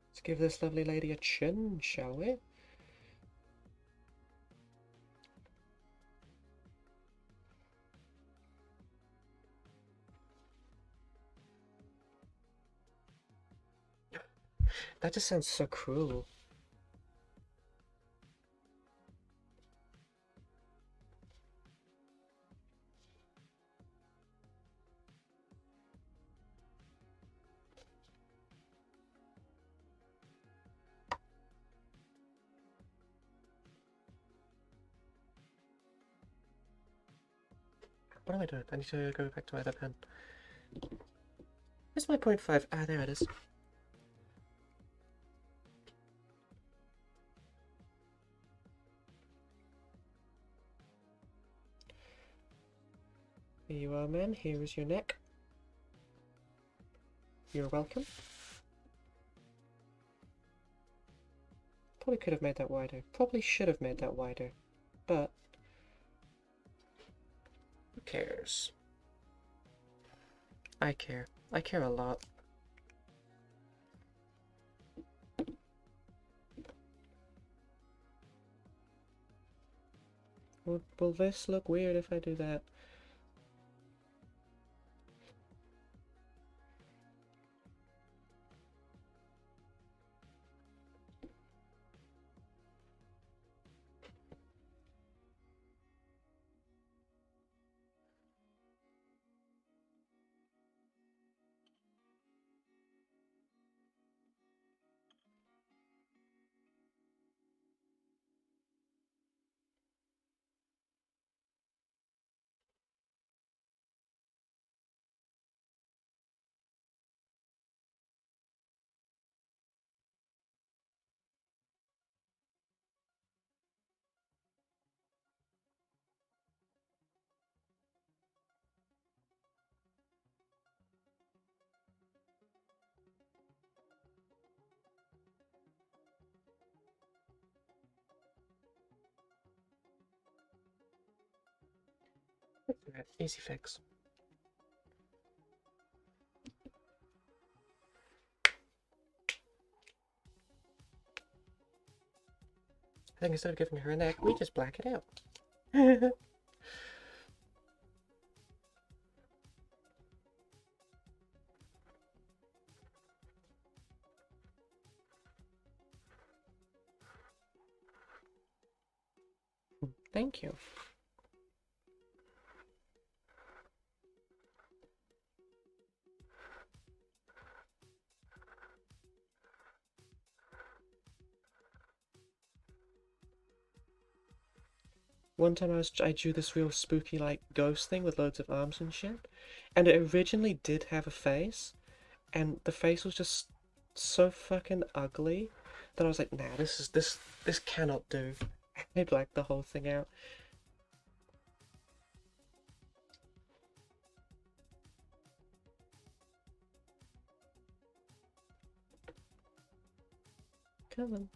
Let's give this lovely lady a chin, shall we? That just sounds so cruel. What am I doing? I need to go back to my other pen. Where's my 0.5? Ah, there it is. Here you are, ma'am. Here is your neck. You're welcome. Probably could have made that wider. Probably should have made that wider. But who cares? I care. I care a lot. will this look weird if I do that? Alright, easy fix. I think instead of giving her a neck, we just black it out. Thank you. One time I drew this real spooky like ghost thing with loads of arms and shit, and it originally did have a face, and the face was just so fucking ugly that I was like, nah, this cannot do. I blacked the whole thing out. Come on.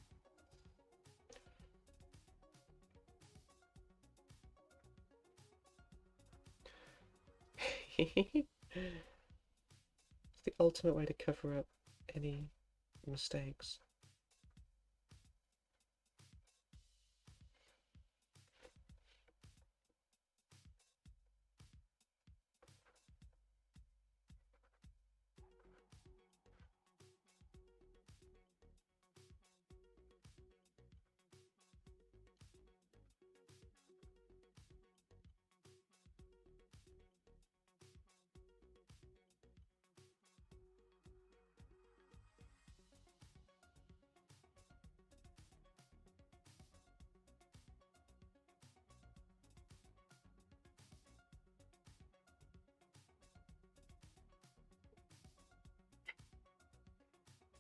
It's the ultimate way to cover up any mistakes.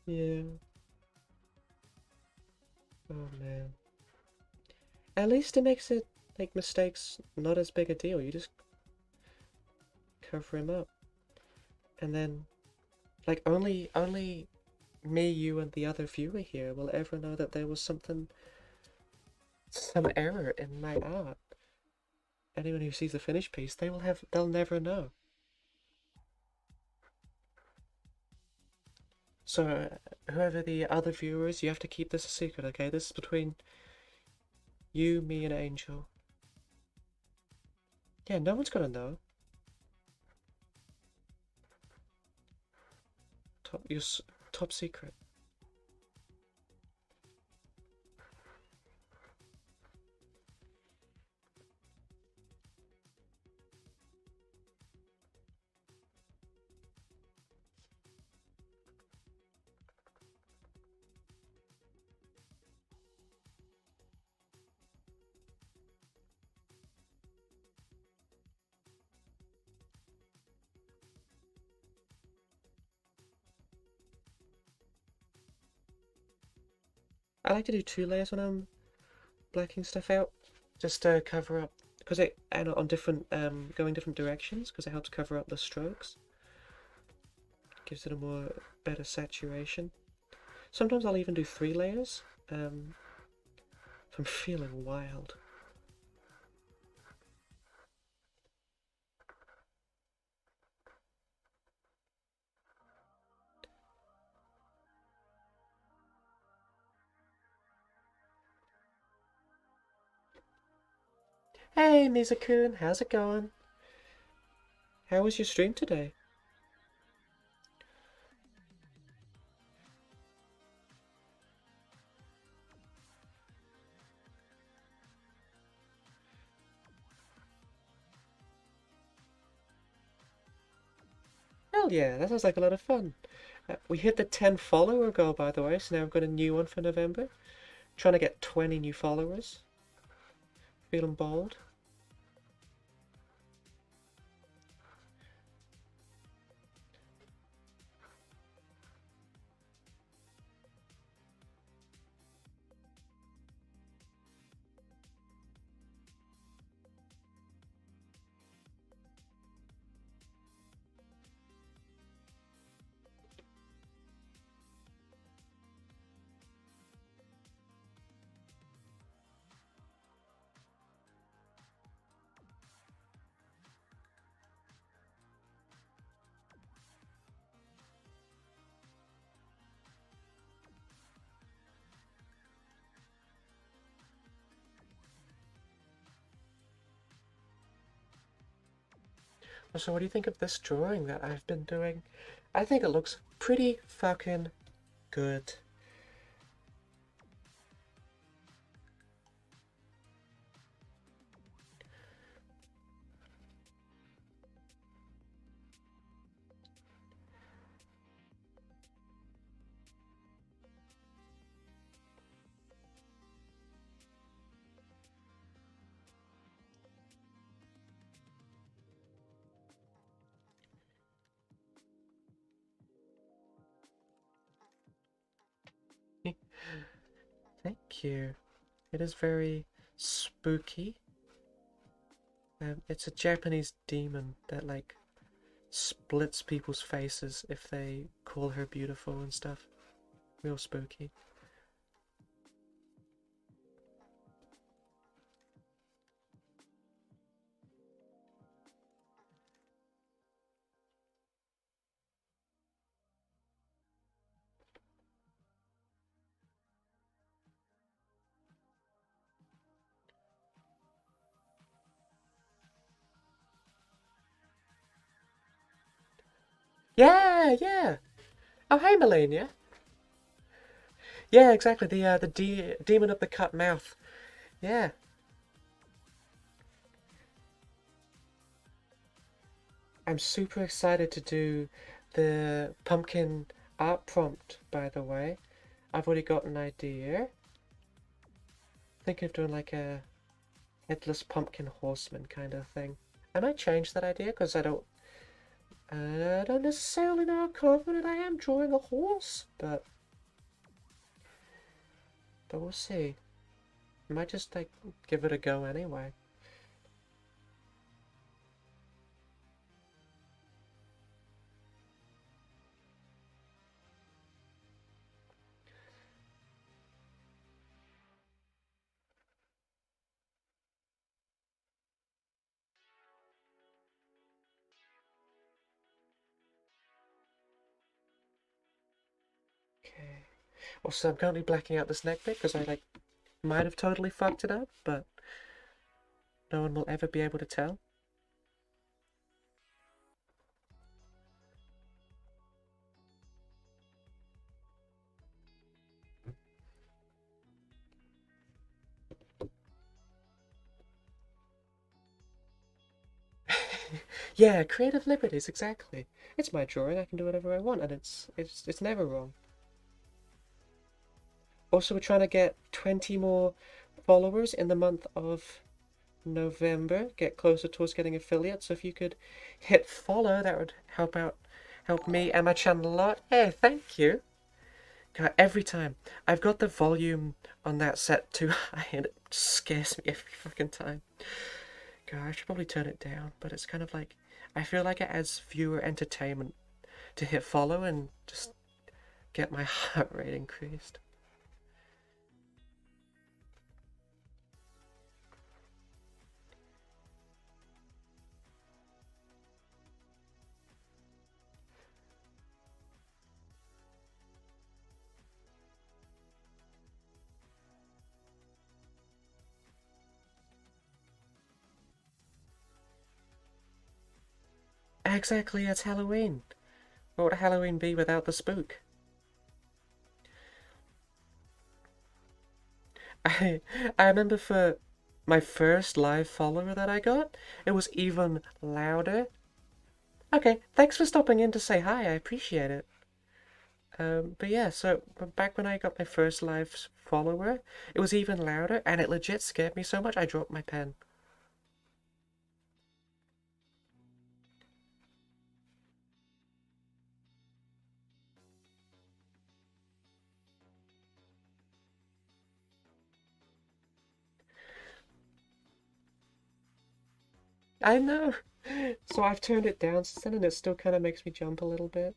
Yeah. Oh man. At least it makes it like mistakes not as big a deal. You just cover him up, and then like only me, you, and the other viewer here will ever know that there was some error in my art. Anyone who sees the finished piece, they'll never know. So whoever the other viewers, you have to keep this a secret, okay? This is between you, me, and Angel. Yeah, no one's gonna know. Top secret. I like to do 2 layers when I'm blacking stuff out, just to cover up, because it and on different going different directions, because it helps cover up the strokes. Gives it a more better saturation. Sometimes I'll even do 3 layers if I'm feeling wild. Hey, Mizakun, how's it going? How was your stream today? Hell yeah, that sounds like a lot of fun. We hit the 10 follower goal, by the way, so now I've got a new one for November. Trying to get 20 new followers. Feeling bold. So what do you think of this drawing that I've been doing? I think it looks pretty fucking good. Thank you. It is very spooky. It's a Japanese demon that like splits people's faces if they call her beautiful and stuff. Real spooky. Yeah, yeah. Oh, hey, Melania. Yeah, exactly. The demon of the cut mouth. Yeah. I'm super excited to do the pumpkin art prompt, by the way. I've already got an idea. Thinking of doing like a headless pumpkin horseman kind of thing. I might change that idea because I don't necessarily know how confident I am drawing a horse, but we'll see. I might just like give it a go anyway. Okay. Also, I'm currently blacking out this neck bit because I like might have totally fucked it up, but no one will ever be able to tell. Yeah, creative liberties, exactly. It's my drawing, I can do whatever I want, and it's never wrong. Also, we're trying to get 20 more followers in the month of November, get closer towards getting affiliates. So if you could hit follow, that would help me and my channel a lot. Hey, thank you. God, every time I've got the volume on that set too high, and it scares me every fucking time. God, I should probably turn it down, but it's kind of like I feel like it adds viewer entertainment to hit follow and just get my heart rate increased. Exactly, it's Halloween. What would Halloween be without the spook? I I remember for my first live follower that I got, it was even louder. Okay, thanks for stopping in to say hi, I appreciate it. But yeah, so back when I got my first live follower, it was even louder, and it legit scared me so much I dropped my pen. I know! So I've turned it down since then, and it still kind of makes me jump a little bit.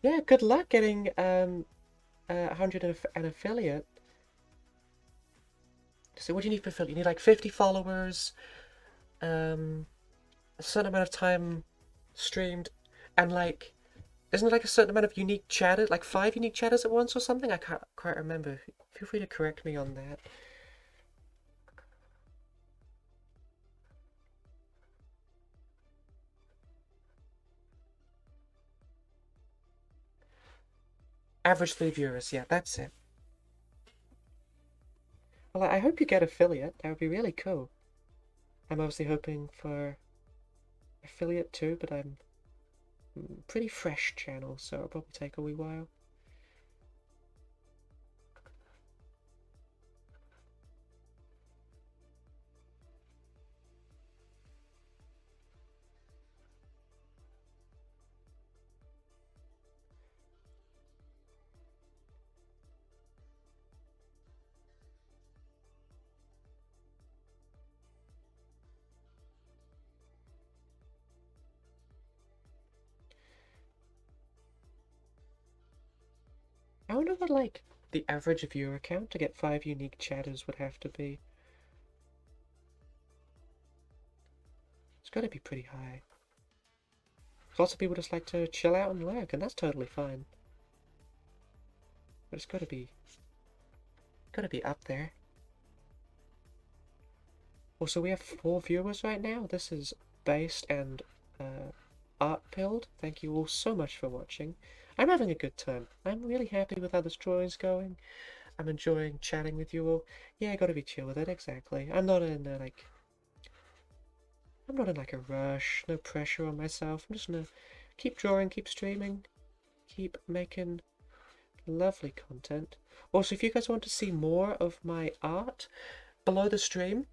Yeah, good luck getting 100 an affiliate. So what do you need for affiliate? You need like 50 followers, a certain amount of time streamed, and like, isn't it like a certain amount of unique chatters, like 5 unique chatters at once or something? I can't quite remember. Feel free to correct me on that. Average 3 viewers, yeah, that's it. Well, I hope you get affiliate. That would be really cool. I'm obviously hoping for affiliate too, but I'm pretty fresh channel, so it'll probably take a wee while. I wonder what like the average viewer count to get 5 unique chatters would have to be. It's got to be pretty high. Lots of people just like to chill out and lurk, and that's totally fine. But it's gotta be up there. Also, we have 4 viewers right now. This is Based and Art Pilled. Thank you all so much for watching. I'm having a good time. I'm really happy with how this drawing's going. I'm enjoying chatting with you all. Yeah, I gotta be chill with it, exactly. I'm not in like a rush, no pressure on myself. I'm just gonna keep drawing, keep streaming, keep making lovely content. Also, if you guys want to see more of my art, below the stream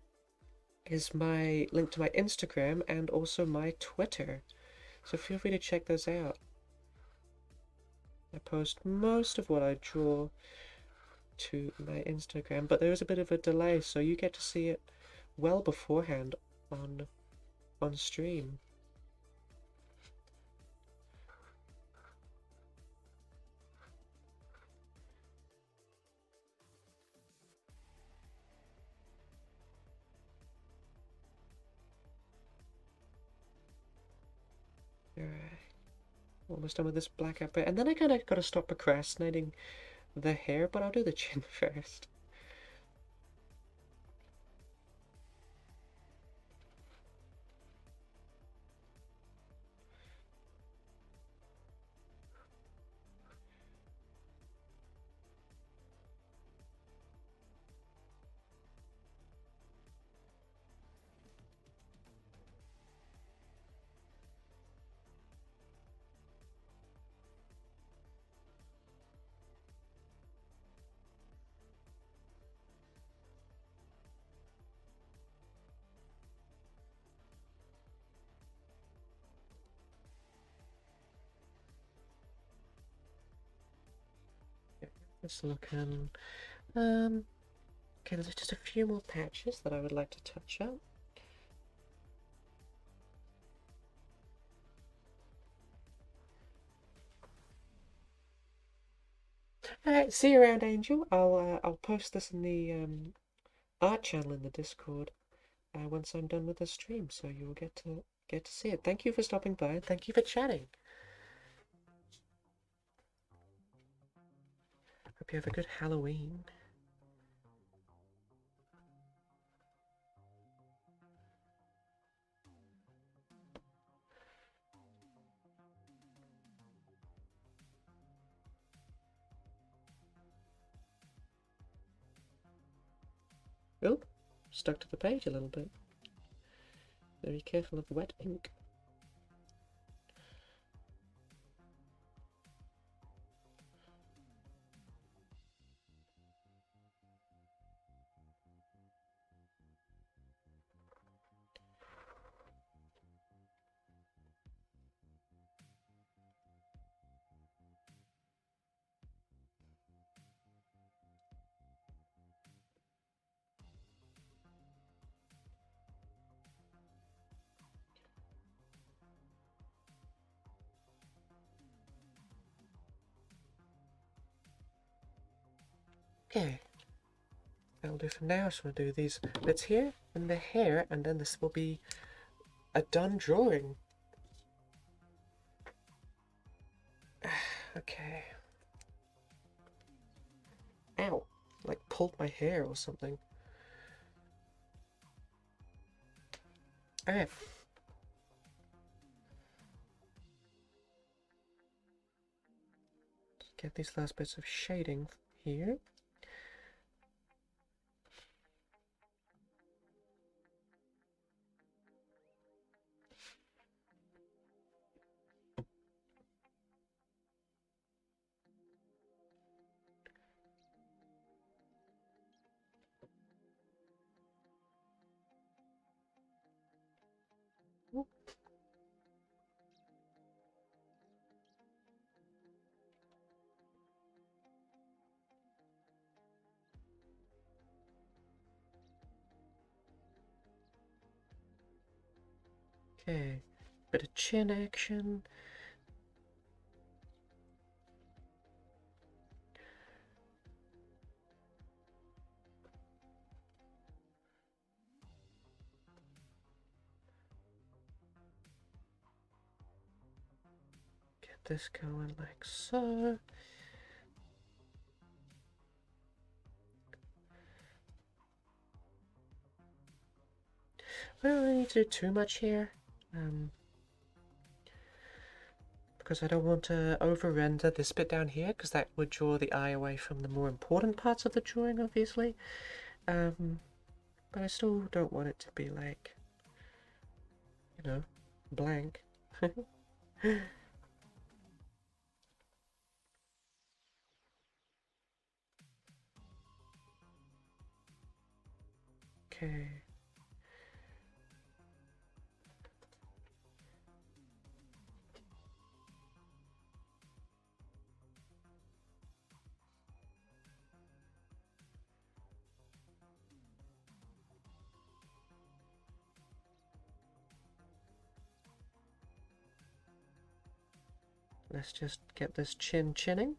is my link to my Instagram and also my Twitter. So feel free to check those out. I post most of what I draw to my Instagram, but there is a bit of a delay, so you get to see it well beforehand on stream. Alright, almost done with this black outfit, and then I kind of got to stop procrastinating the hair, but I'll do the chin first. Just looking. Okay, there's just a few more patches that I would like to touch up. Alright, see you around, Angel. I'll post this in the art channel in the Discord once I'm done with the stream, so you'll get to see it. Thank you for stopping by, and thank you for chatting. Hope you have a good Halloween. Oh, stuck to the page a little bit. Very careful of wet ink. Okay, that'll do for now. So we'll do these bits here and the hair, and then this will be a done drawing. Okay. Ow! Like pulled my hair or something. Alright. Get these last bits of shading here. Okay, bit of chin action. Get this going like so. I don't really need to do too much here. Because I don't want to over-render this bit down here, because that would draw the eye away from the more important parts of the drawing, obviously. But I still don't want it to be like, you know, blank. Okay. Let's just get this chinning.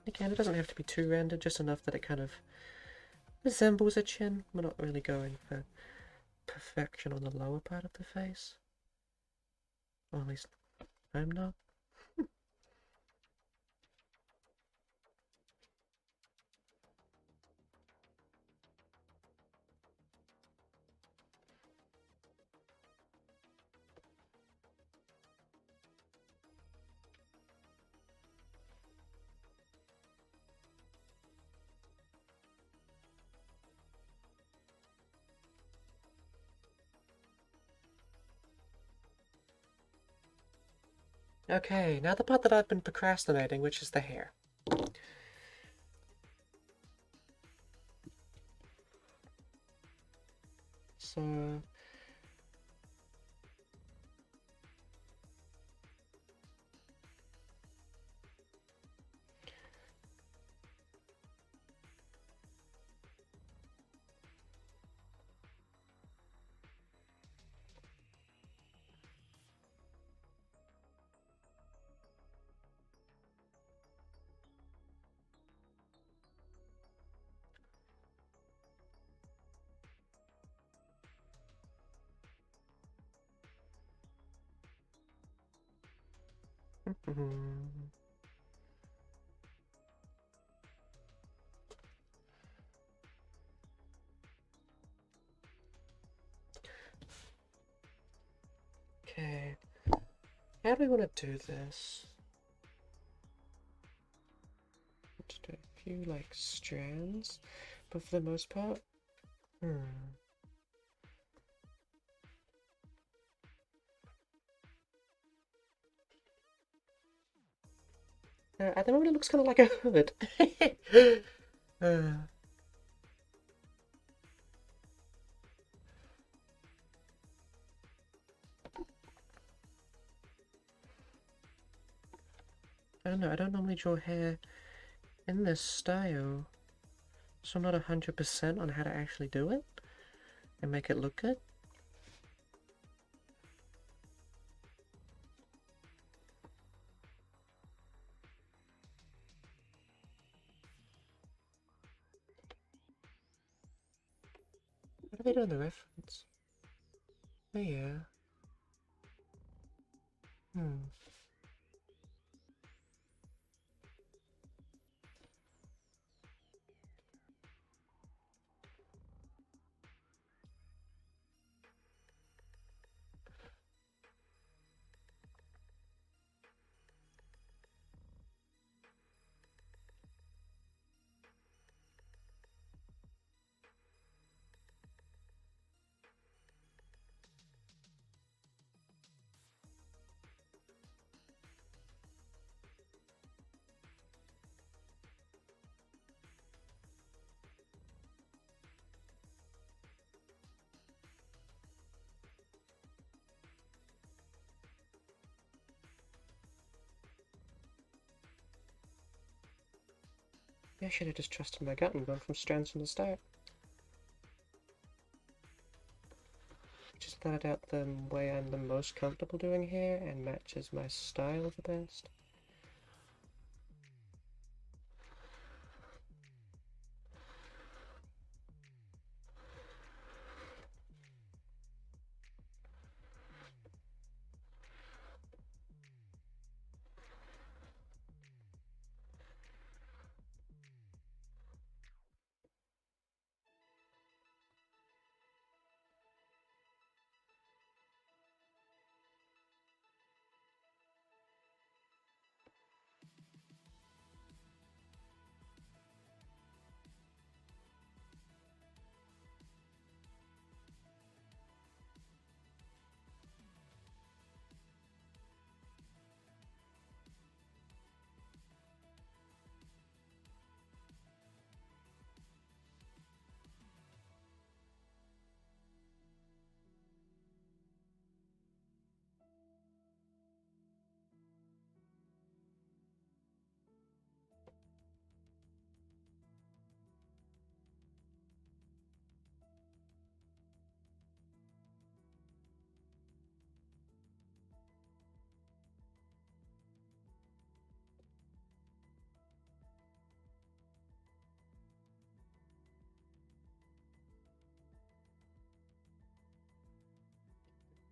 Again, it doesn't have to be too rendered, just enough that it kind of resembles a chin. We're not really going for perfection on the lower part of the face. Or at least I'm not. Okay, now the part that I've been procrastinating, which is the hair. So Okay. How do we want to do this? Just do a few like strands, but for the most part, at the moment it looks kind of like a hood. I don't know, I don't normally draw hair in this style, so I'm not 100% on how to actually do it and make it look good. What are they doing the reference? Oh yeah. Yeah, I should have just trusted my gut and gone from strands from the start. Just thought out the way I'm the most comfortable doing hair and matches my style the best.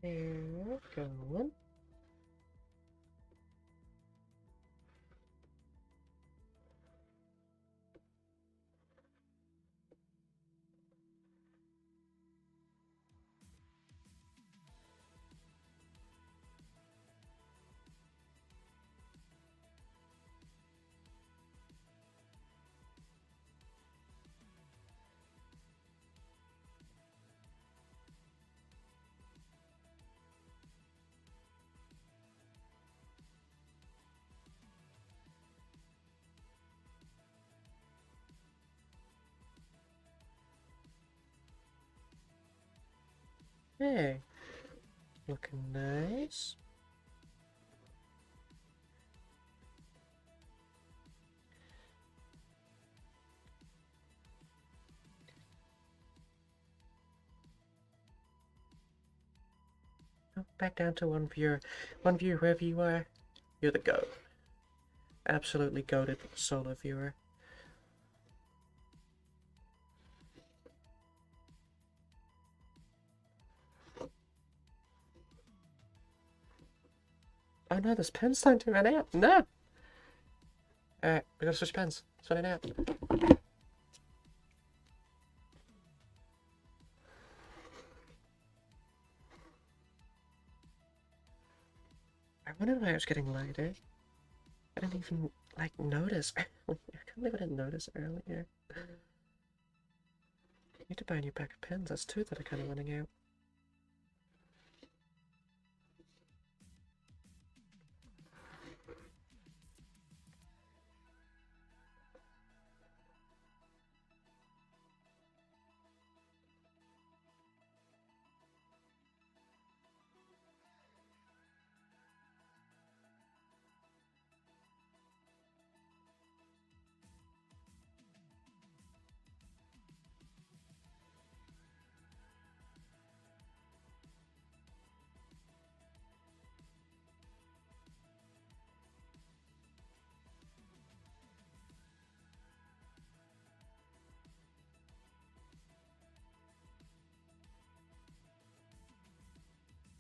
There, going. Hey, looking nice. Oh, back down to one viewer. One viewer, whoever you are, you're the GOAT. Absolutely goated solo viewer. Oh no, this pen's starting to run out. No! Alright, we gotta switch pens. It's running out. I wondered why I was getting lighter. I didn't even, like, notice. I can't believe I didn't notice earlier. I need to buy a new pack of pens. That's two that are kind of running out.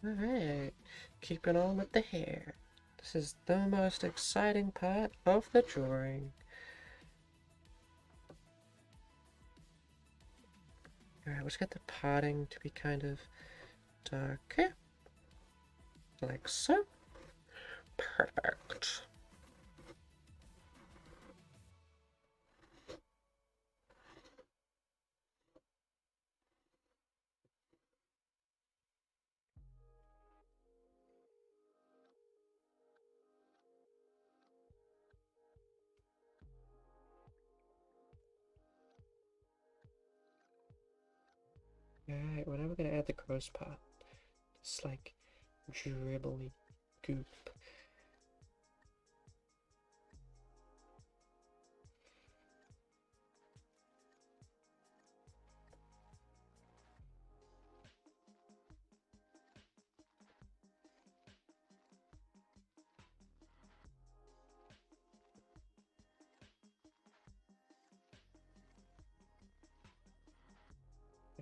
Alright, keeping on with the hair. This is the most exciting part of the drawing. Alright, let's get the parting to be kind of darker. Like so. Perfect. Alright, well now we're gonna add the gross part. This like dribbly goop.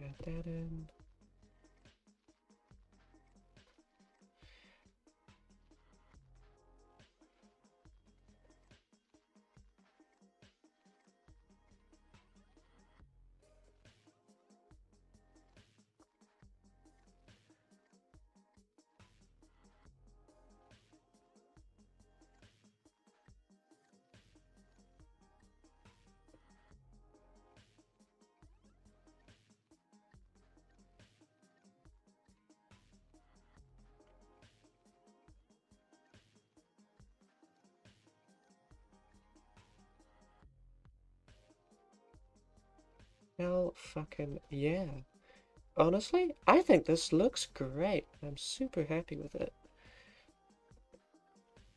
Add that in. Hell fucking yeah. Honestly, I think this looks great. I'm super happy with it.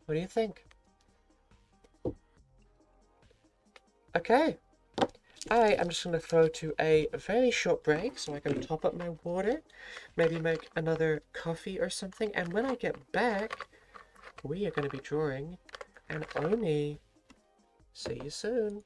What do you think? Okay. I am just going to throw to a very short break so I can top up my water, maybe make another coffee or something, and when I get back, we are going to be drawing, and Omi, see you soon.